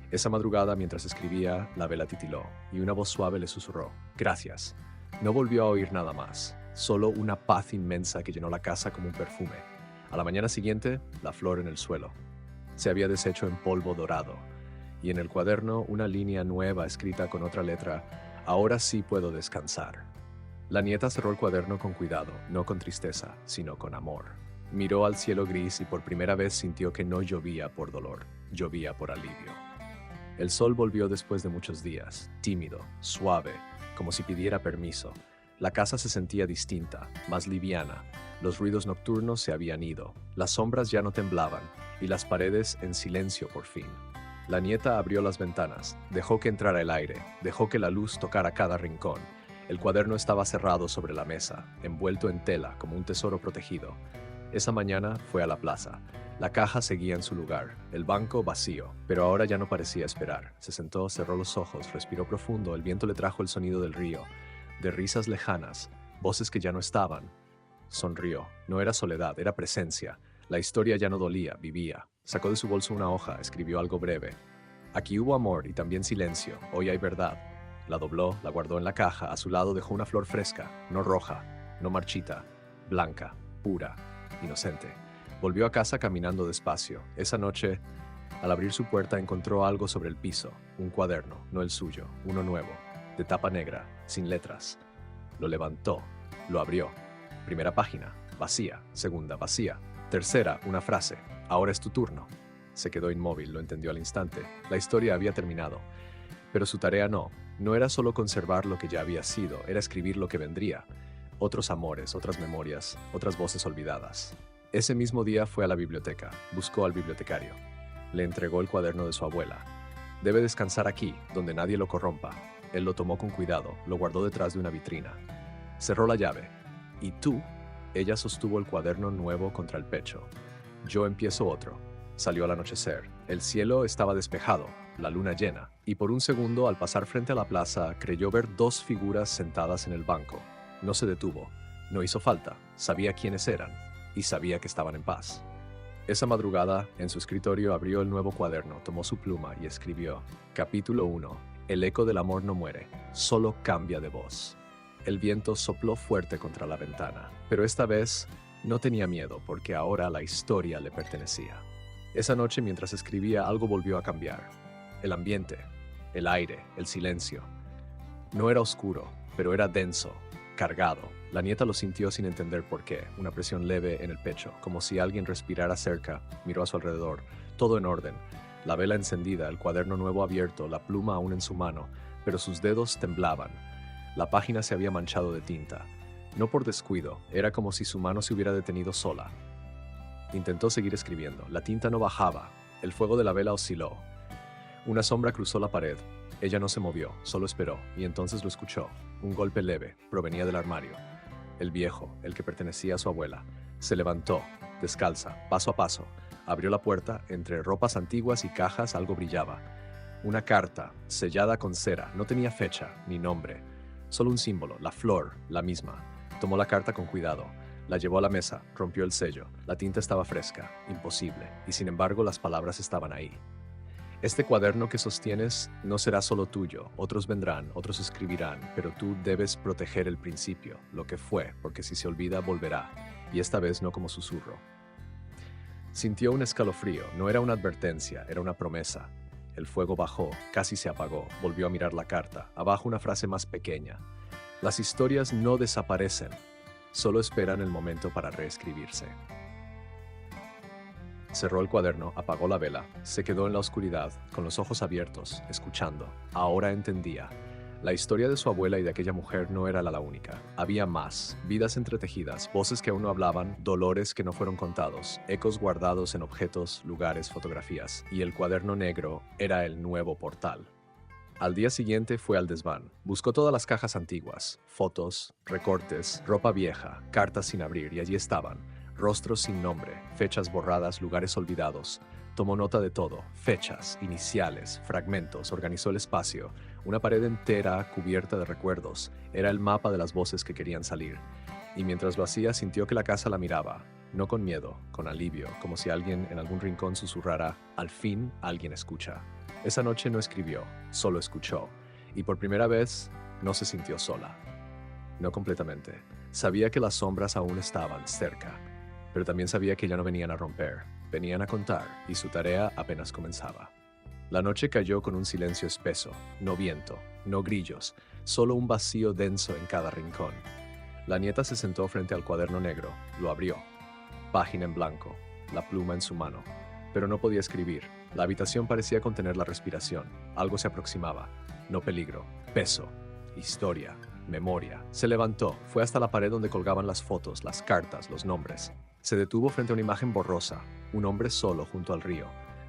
Esa madrugada, mientras escribía, la vela titiló, y una voz suave le susurró, «Gracias». No volvió a oír nada más, solo una paz inmensa que llenó la casa como un perfume. A la mañana siguiente, la flor en el suelo. Se había deshecho en polvo dorado, y en el cuaderno una línea nueva escrita con otra letra, «Ahora sí puedo descansar». La nieta cerró el cuaderno con cuidado, no con tristeza, sino con amor. Miró al cielo gris y por primera vez sintió que no llovía por dolor, llovía por alivio. El sol volvió después de muchos días, tímido, suave, como si pidiera permiso. La casa se sentía distinta, más liviana. Los ruidos nocturnos se habían ido, las sombras ya no temblaban, y las paredes en silencio por fin. La nieta abrió las ventanas, dejó que entrara el aire, dejó que la luz tocara cada rincón. El cuaderno estaba cerrado sobre la mesa, envuelto en tela como un tesoro protegido. Esa mañana fue a la plaza. La caja seguía en su lugar, el banco vacío, pero ahora ya no parecía esperar. Se sentó, cerró los ojos, respiró profundo, el viento le trajo el sonido del río, de risas lejanas, voces que ya no estaban. Sonrió. No era soledad, era presencia. La historia ya no dolía, vivía. Sacó de su bolso una hoja, escribió algo breve. Aquí hubo amor y también silencio, hoy hay verdad. La dobló, la guardó en la caja, a su lado dejó una flor fresca, no roja, no marchita, blanca, pura, inocente. Volvió a casa caminando despacio. Esa noche, al abrir su puerta, encontró algo sobre el piso, un cuaderno, no el suyo, uno nuevo, de tapa negra, sin letras. Lo levantó, lo abrió. Primera página, vacía. Segunda, vacía. Tercera, una frase, ahora es tu turno. Se quedó inmóvil, lo entendió al instante. La historia había terminado. Pero su tarea no era solo conservar lo que ya había sido, era escribir lo que vendría. Otros amores, otras memorias, otras voces olvidadas. Ese mismo día fue a la biblioteca, buscó al bibliotecario. Le entregó el cuaderno de su abuela. Debe descansar aquí, donde nadie lo corrompa. Él lo tomó con cuidado, lo guardó detrás de una vitrina. Cerró la llave. ¿Y tú? Ella sostuvo el cuaderno nuevo contra el pecho. Yo empiezo otro. Salió al anochecer. El cielo estaba despejado, la luna llena, y por un segundo, al pasar frente a la plaza, creyó ver dos figuras sentadas en el banco. No se detuvo. No hizo falta. Sabía quiénes eran. Y sabía que estaban en paz. Esa madrugada, en su escritorio, abrió el nuevo cuaderno, tomó su pluma y escribió: Capítulo 1. El eco del amor no muere, solo cambia de voz. El viento sopló fuerte contra la ventana, pero esta vez no tenía miedo porque ahora la historia le pertenecía. Esa noche, mientras escribía, algo volvió a cambiar. El ambiente, el aire, el silencio. No era oscuro, pero era denso, cargado. La nieta lo sintió sin entender por qué, una presión leve en el pecho, como si alguien respirara cerca. Miró a su alrededor, todo en orden, la vela encendida, el cuaderno nuevo abierto, la pluma aún en su mano, pero sus dedos temblaban. La página se había manchado de tinta. No por descuido, era como si su mano se hubiera detenido sola. Intentó seguir escribiendo, la tinta no bajaba, el fuego de la vela osciló. Una sombra cruzó la pared. Ella no se movió, solo esperó, y entonces lo escuchó. Un golpe leve, provenía del armario. El viejo, el que pertenecía a su abuela, se levantó, descalza, paso a paso. Abrió la puerta, entre ropas antiguas y cajas algo brillaba. Una carta, sellada con cera, no tenía fecha, ni nombre. Solo un símbolo, la flor, la misma. Tomó la carta con cuidado, la llevó a la mesa, rompió el sello. La tinta estaba fresca, imposible, y sin embargo las palabras estaban ahí. Este cuaderno que sostienes no será solo tuyo, otros vendrán, otros escribirán, pero tú debes proteger el principio, lo que fue, porque si se olvida volverá, y esta vez no como susurro. Sintió un escalofrío, no era una advertencia, era una promesa. El fuego bajó, casi se apagó, volvió a mirar la carta, abajo una frase más pequeña. Las historias no desaparecen, solo esperan el momento para reescribirse. Cerró el cuaderno, apagó la vela, se quedó en la oscuridad, con los ojos abiertos, escuchando. Ahora entendía. La historia de su abuela y de aquella mujer no era la única. Había más, vidas entretejidas, voces que aún no hablaban, dolores que no fueron contados, ecos guardados en objetos, lugares, fotografías. Y el cuaderno negro era el nuevo portal. Al día siguiente fue al desván. Buscó todas las cajas antiguas, fotos, recortes, ropa vieja, cartas sin abrir, y allí estaban. Rostros sin nombre, fechas borradas, lugares olvidados. Tomó nota de todo, fechas, iniciales, fragmentos, organizó el espacio. Una pared entera cubierta de recuerdos. Era el mapa de las voces que querían salir. Y mientras lo hacía, sintió que la casa la miraba. No con miedo, con alivio, como si alguien en algún rincón susurrara, al fin alguien escucha. Esa noche no escribió, solo escuchó. Y por primera vez, no se sintió sola. No completamente. Sabía que las sombras aún estaban cerca. Pero también sabía que ya no venían a romper. Venían a contar, y su tarea apenas comenzaba. La noche cayó con un silencio espeso. No viento, no grillos, solo un vacío denso en cada rincón. La nieta se sentó frente al cuaderno negro, lo abrió. Página en blanco, la pluma en su mano. Pero no podía escribir. La habitación parecía contener la respiración. Algo se aproximaba. No peligro, peso, historia, memoria. Se levantó, fue hasta la pared donde colgaban las fotos, las cartas, los nombres. Se detuvo frente a una imagen borrosa, un hombre solo junto al río.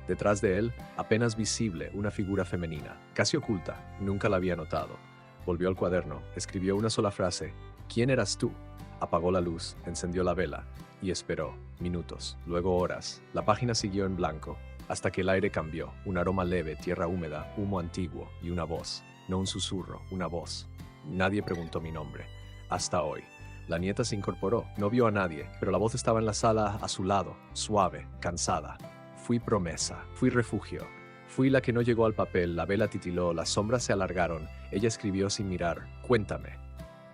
Detrás de él, apenas visible, una figura femenina, casi oculta, nunca la había notado. Volvió al cuaderno, escribió una sola frase: ¿quién eras tú? Apagó la luz, encendió la vela y esperó, minutos, luego horas. La página siguió en blanco, hasta que el aire cambió, un aroma leve, tierra húmeda, humo antiguo y una voz. No un susurro, una voz. Nadie preguntó mi nombre. Hasta hoy. La nieta se incorporó, no vio a nadie, pero la voz estaba en la sala a su lado, suave, cansada. Fui promesa, fui refugio. Fui la que no llegó al papel, la vela titiló, las sombras se alargaron. Ella escribió sin mirar, cuéntame.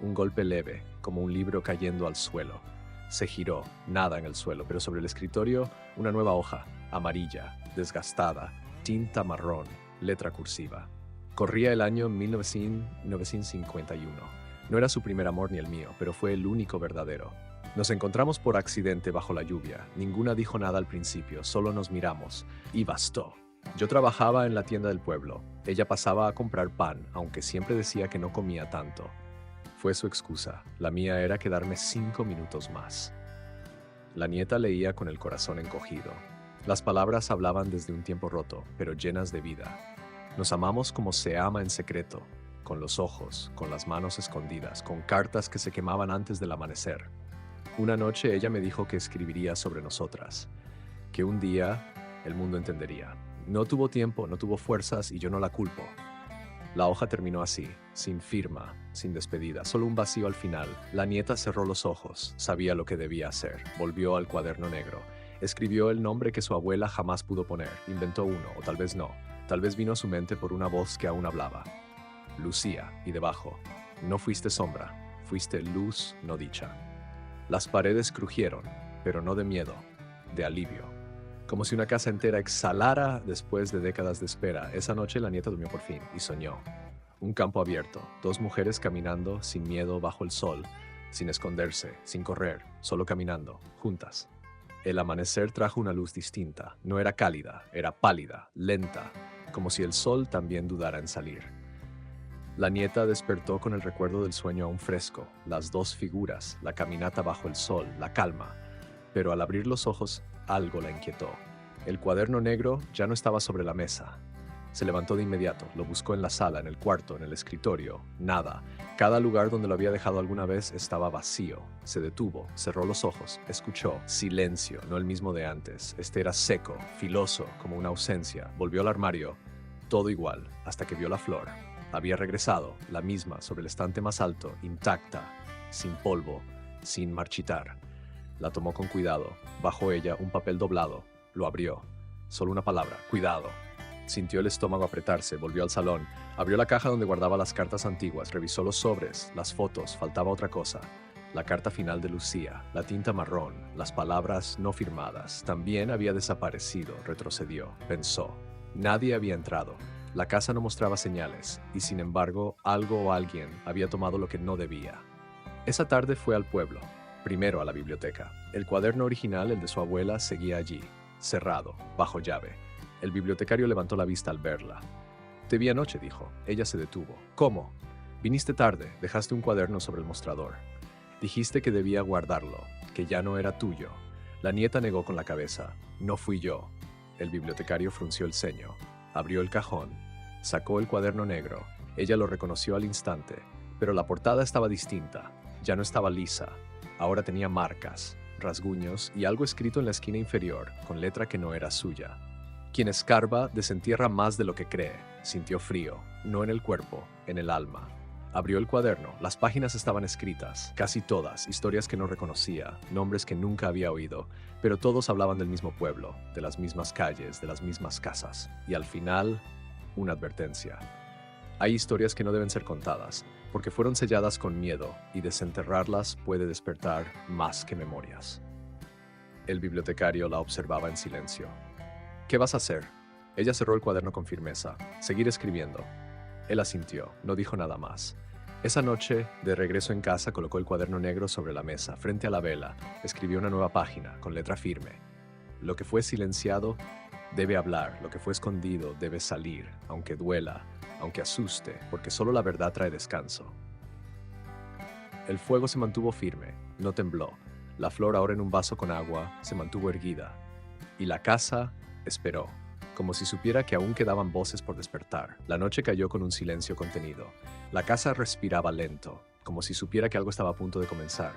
Un golpe leve, como un libro cayendo al suelo. Se giró, nada en el suelo, pero sobre el escritorio, una nueva hoja, amarilla, desgastada, tinta marrón, letra cursiva. Corría el año 1951. No era su primer amor ni el mío, pero fue el único verdadero. Nos encontramos por accidente bajo la lluvia. Ninguna dijo nada al principio, solo nos miramos. Y bastó. Yo trabajaba en la tienda del pueblo. Ella pasaba a comprar pan, aunque siempre decía que no comía tanto. Fue su excusa. La mía era quedarme 5 minutos más. La nieta leía con el corazón encogido. Las palabras hablaban desde un tiempo roto, pero llenas de vida. Nos amamos como se ama en secreto, con los ojos, con las manos escondidas, con cartas que se quemaban antes del amanecer. Una noche ella me dijo que escribiría sobre nosotras, que un día el mundo entendería. No tuvo tiempo, no tuvo fuerzas y yo no la culpo. La hoja terminó así, sin firma, sin despedida, solo un vacío al final. La nieta cerró los ojos, sabía lo que debía hacer, volvió al cuaderno negro. Escribió el nombre que su abuela jamás pudo poner, inventó uno, o tal vez no. Tal vez vino a su mente por una voz que aún hablaba. Lucía, y debajo, no fuiste sombra, fuiste luz no dicha. Las paredes crujieron, pero no de miedo, de alivio. Como si una casa entera exhalara después de décadas de espera. Esa noche la nieta durmió por fin y soñó. Un campo abierto, 2 mujeres caminando sin miedo bajo el sol, sin esconderse, sin correr, solo caminando, juntas. El amanecer trajo una luz distinta. No era cálida, era pálida, lenta, como si el sol también dudara en salir. La nieta despertó con el recuerdo del sueño aún fresco, las 2 figuras, la caminata bajo el sol, la calma. Pero al abrir los ojos, algo la inquietó. El cuaderno negro ya no estaba sobre la mesa. Se levantó de inmediato, lo buscó en la sala, en el cuarto, en el escritorio. Nada. Cada lugar donde lo había dejado alguna vez estaba vacío. Se detuvo, cerró los ojos, escuchó. Silencio, no el mismo de antes. Este era seco, filoso, como una ausencia. Volvió al armario. Todo igual, hasta que vio la flor. Había regresado, la misma, sobre el estante más alto, intacta, sin polvo, sin marchitar. La tomó con cuidado. Bajo ella un papel doblado. Lo abrió. Solo una palabra, cuidado. Sintió el estómago apretarse, volvió al salón. Abrió la caja donde guardaba las cartas antiguas, revisó los sobres, las fotos, faltaba otra cosa. La carta final de Lucía, la tinta marrón, las palabras no firmadas. También había desaparecido, retrocedió, pensó. Nadie había entrado. La casa no mostraba señales, y sin embargo, algo o alguien había tomado lo que no debía. Esa tarde fue al pueblo, primero a la biblioteca. El cuaderno original, el de su abuela, seguía allí, cerrado, bajo llave. El bibliotecario levantó la vista al verla. «Te vi anoche», dijo. Ella se detuvo. «¿Cómo?» «Viniste tarde, dejaste un cuaderno sobre el mostrador. Dijiste que debía guardarlo, que ya no era tuyo». La nieta negó con la cabeza. «No fui yo». El bibliotecario frunció el ceño. Abrió el cajón. Sacó el cuaderno negro. Ella lo reconoció al instante, pero la portada estaba distinta. Ya no estaba lisa. Ahora tenía marcas, rasguños y algo escrito en la esquina inferior, con letra que no era suya. Quien escarba desentierra más de lo que cree. Sintió frío, no en el cuerpo, en el alma. Abrió el cuaderno. Las páginas estaban escritas, casi todas, historias que no reconocía, nombres que nunca había oído, pero todos hablaban del mismo pueblo, de las mismas calles, de las mismas casas. Y al final, una advertencia. Hay historias que no deben ser contadas, porque fueron selladas con miedo, y desenterrarlas puede despertar más que memorias. El bibliotecario la observaba en silencio. ¿Qué vas a hacer? Ella cerró el cuaderno con firmeza. Seguir escribiendo. Él asintió, no dijo nada más. Esa noche, de regreso en casa, colocó el cuaderno negro sobre la mesa, frente a la vela. Escribió una nueva página, con letra firme. Lo que fue silenciado debe hablar, lo que fue escondido debe salir, aunque duela, aunque asuste, porque solo la verdad trae descanso. El fuego se mantuvo firme, no tembló. La flor, ahora en un vaso con agua, se mantuvo erguida. Y la casa esperó, como si supiera que aún quedaban voces por despertar. La noche cayó con un silencio contenido. La casa respiraba lento, como si supiera que algo estaba a punto de comenzar.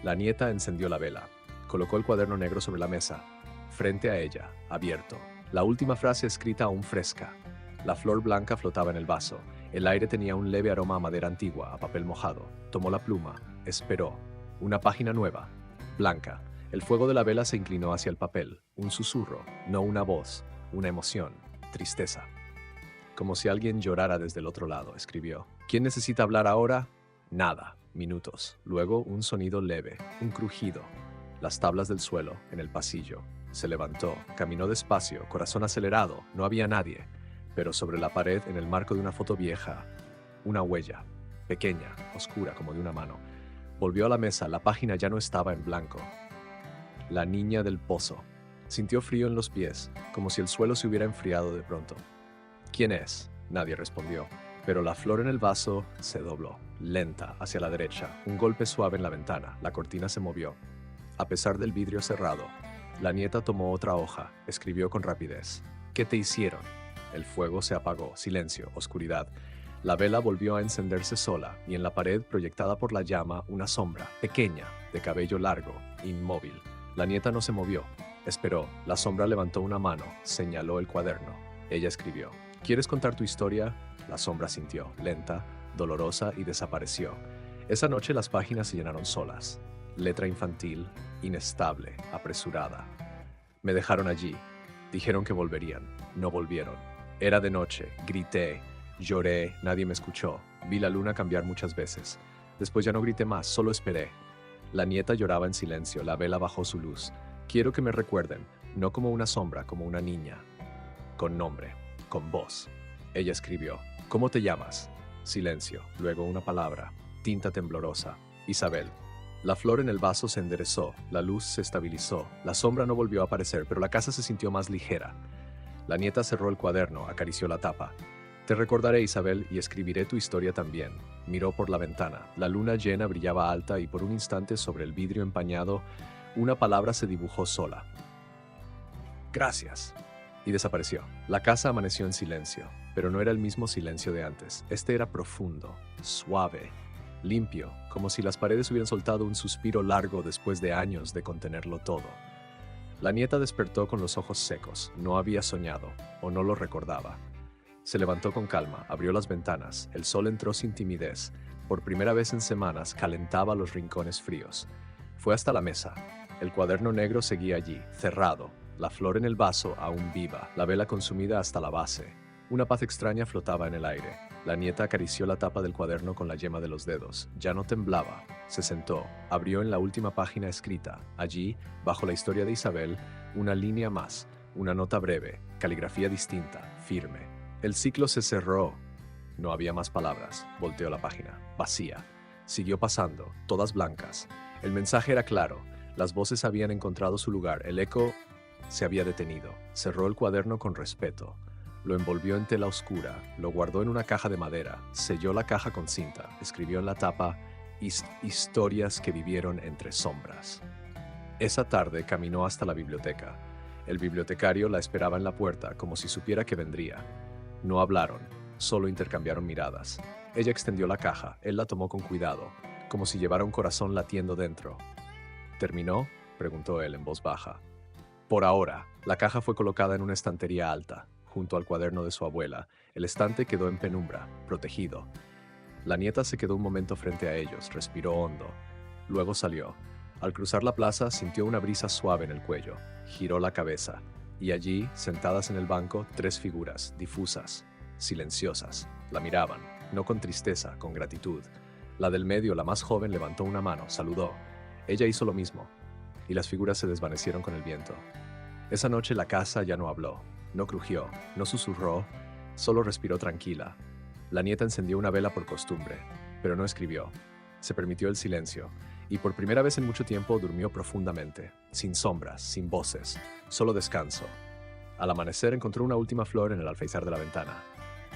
La nieta encendió la vela. Colocó el cuaderno negro sobre la mesa, frente a ella, abierto. La última frase escrita aún fresca. La flor blanca flotaba en el vaso. El aire tenía un leve aroma a madera antigua, a papel mojado. Tomó la pluma. Esperó. Una página nueva. Blanca. El fuego de la vela se inclinó hacia el papel. Un susurro, no una voz. Una emoción. Tristeza. Como si alguien llorara desde el otro lado, escribió. ¿Quién necesita hablar ahora? Nada. Minutos. Luego un sonido leve. Un crujido. Las tablas del suelo, en el pasillo. Se levantó. Caminó despacio, corazón acelerado. No había nadie. Pero sobre la pared, en el marco de una foto vieja, una huella. Pequeña, oscura, como de una mano. Volvió a la mesa. La página ya no estaba en blanco. La niña del pozo. Sintió frío en los pies, como si el suelo se hubiera enfriado de pronto. ¿Quién es? Nadie respondió, pero la flor en el vaso se dobló, lenta, hacia la derecha, un golpe suave en la ventana, la cortina se movió. A pesar del vidrio cerrado, la nieta tomó otra hoja, escribió con rapidez. ¿Qué te hicieron? El fuego se apagó, silencio, oscuridad. La vela volvió a encenderse sola, y en la pared, proyectada por la llama, una sombra, pequeña, de cabello largo, inmóvil. La nieta no se movió. Esperó. La sombra levantó una mano, señaló el cuaderno. Ella escribió. ¿Quieres contar tu historia? La sombra sintió, lenta, dolorosa, y desapareció. Esa noche las páginas se llenaron solas. Letra infantil, inestable, apresurada. Me dejaron allí. Dijeron que volverían. No volvieron. Era de noche. Grité. Lloré. Nadie me escuchó. Vi la luna cambiar muchas veces. Después ya no grité más, solo esperé. La nieta lloraba en silencio. La vela bajó su luz. Quiero que me recuerden, no como una sombra, como una niña. Con nombre, con voz. Ella escribió. ¿Cómo te llamas? Silencio. Luego una palabra. Tinta temblorosa. Isabel. La flor en el vaso se enderezó. La luz se estabilizó. La sombra no volvió a aparecer, pero la casa se sintió más ligera. La nieta cerró el cuaderno, acarició la tapa. Te recordaré, Isabel, y escribiré tu historia también. Miró por la ventana. La luna llena brillaba alta y por un instante sobre el vidrio empañado una palabra se dibujó sola. Gracias. Y desapareció. La casa amaneció en silencio, pero no era el mismo silencio de antes. Este era profundo, suave, limpio, como si las paredes hubieran soltado un suspiro largo después de años de contenerlo todo. La nieta despertó con los ojos secos. No había soñado, o no lo recordaba. Se levantó con calma, abrió las ventanas. El sol entró sin timidez. Por primera vez en semanas calentaba los rincones fríos. Fue hasta la mesa. El cuaderno negro seguía allí, cerrado, la flor en el vaso aún viva, la vela consumida hasta la base. Una paz extraña flotaba en el aire. La nieta acarició la tapa del cuaderno con la yema de los dedos. Ya no temblaba. Se sentó, abrió en la última página escrita. Allí, bajo la historia de Isabel, una línea más, una nota breve, caligrafía distinta, firme. El ciclo se cerró. No había más palabras. Volteó la página, vacía. Siguió pasando, todas blancas. El mensaje era claro. Las voces habían encontrado su lugar. El eco se había detenido. Cerró el cuaderno con respeto. Lo envolvió en tela oscura. Lo guardó en una caja de madera. Selló la caja con cinta. Escribió en la tapa: historias que vivieron entre sombras. Esa tarde caminó hasta la biblioteca. El bibliotecario la esperaba en la puerta, como si supiera que vendría. No hablaron, solo intercambiaron miradas. Ella extendió la caja, él la tomó con cuidado, como si llevara un corazón latiendo dentro. ¿Terminó?, preguntó él en voz baja. Por ahora, la caja fue colocada en una estantería alta, junto al cuaderno de su abuela. El estante quedó en penumbra, protegido. La nieta se quedó un momento frente a ellos, respiró hondo. Luego salió. Al cruzar la plaza, sintió una brisa suave en el cuello. Giró la cabeza. Y allí, sentadas en el banco, 3 figuras, difusas, silenciosas. La miraban, no con tristeza, con gratitud. La del medio, la más joven, levantó una mano, saludó. Ella hizo lo mismo. Y las figuras se desvanecieron con el viento. Esa noche la casa ya no habló, no crujió, no susurró, solo respiró tranquila. La nieta encendió una vela por costumbre, pero no escribió. Se permitió el silencio, y por primera vez en mucho tiempo durmió profundamente, sin sombras, sin voces, solo descanso. Al amanecer encontró una última flor en el alféizar de la ventana.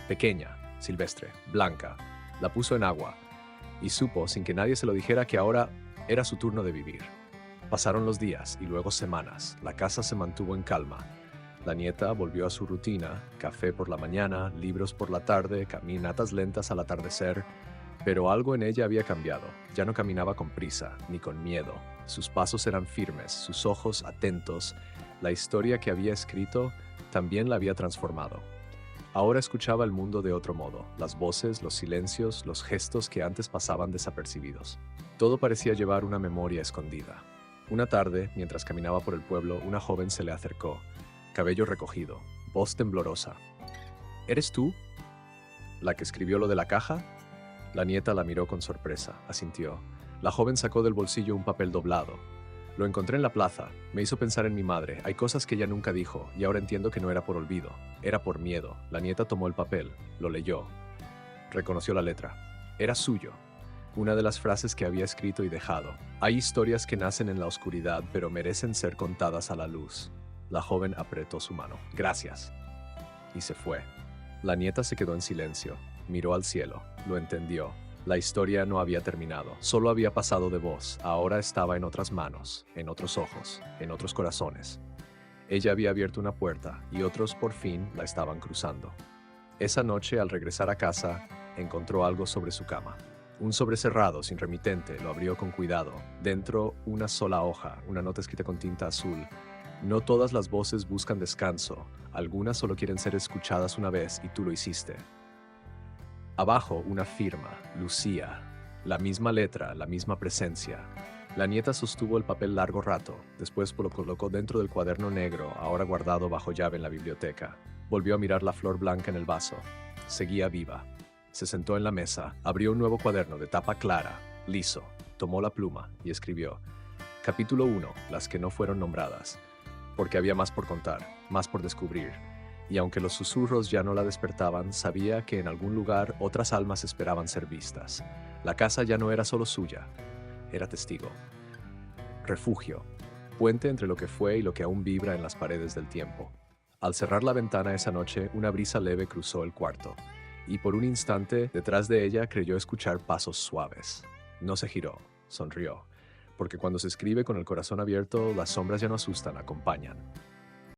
Pequeña, silvestre, blanca. La puso en agua, y supo, sin que nadie se lo dijera, que ahora era su turno de vivir. Pasaron los días y luego semanas. La casa se mantuvo en calma. La nieta volvió a su rutina, café por la mañana, libros por la tarde, caminatas lentas al atardecer, pero algo en ella había cambiado. Ya no caminaba con prisa, ni con miedo. Sus pasos eran firmes, sus ojos atentos. La historia que había escrito también la había transformado. Ahora escuchaba el mundo de otro modo, las voces, los silencios, los gestos que antes pasaban desapercibidos. Todo parecía llevar una memoria escondida. Una tarde, mientras caminaba por el pueblo, una joven se le acercó, cabello recogido, voz temblorosa. ¿Eres tú? ¿La que escribió lo de la caja? La nieta la miró con sorpresa, asintió. La joven sacó del bolsillo un papel doblado. Lo encontré en la plaza, me hizo pensar en mi madre. Hay cosas que ella nunca dijo, y ahora entiendo que no era por olvido, era por miedo. La nieta tomó el papel, lo leyó. Reconoció la letra. Era suyo. Una de las frases que había escrito y dejado. Hay historias que nacen en la oscuridad, pero merecen ser contadas a la luz. La joven apretó su mano. Gracias. Y se fue. La nieta se quedó en silencio. Miró al cielo. Lo entendió. La historia no había terminado. Solo había pasado de voz. Ahora estaba en otras manos, en otros ojos, en otros corazones. Ella había abierto una puerta y otros por fin la estaban cruzando. Esa noche, al regresar a casa, encontró algo sobre su cama. Un sobre cerrado, sin remitente, lo abrió con cuidado. Dentro, una sola hoja, una nota escrita con tinta azul. No todas las voces buscan descanso. Algunas solo quieren ser escuchadas una vez y tú lo hiciste. Abajo, una firma, Lucía. La misma letra, la misma presencia. La nieta sostuvo el papel largo rato. Después lo colocó dentro del cuaderno negro, ahora guardado bajo llave en la biblioteca. Volvió a mirar la flor blanca en el vaso. Seguía viva. Se sentó en la mesa, abrió un nuevo cuaderno de tapa clara, liso, tomó la pluma y escribió. Capítulo 1, las que no fueron nombradas. Porque había más por contar, más por descubrir. Y aunque los susurros ya no la despertaban, sabía que en algún lugar otras almas esperaban ser vistas. La casa ya no era solo suya, era testigo. Refugio, puente entre lo que fue y lo que aún vibra en las paredes del tiempo. Al cerrar la ventana esa noche, una brisa leve cruzó el cuarto. Y por un instante, detrás de ella creyó escuchar pasos suaves. No se giró, sonrió, porque cuando se escribe con el corazón abierto, las sombras ya no asustan, acompañan.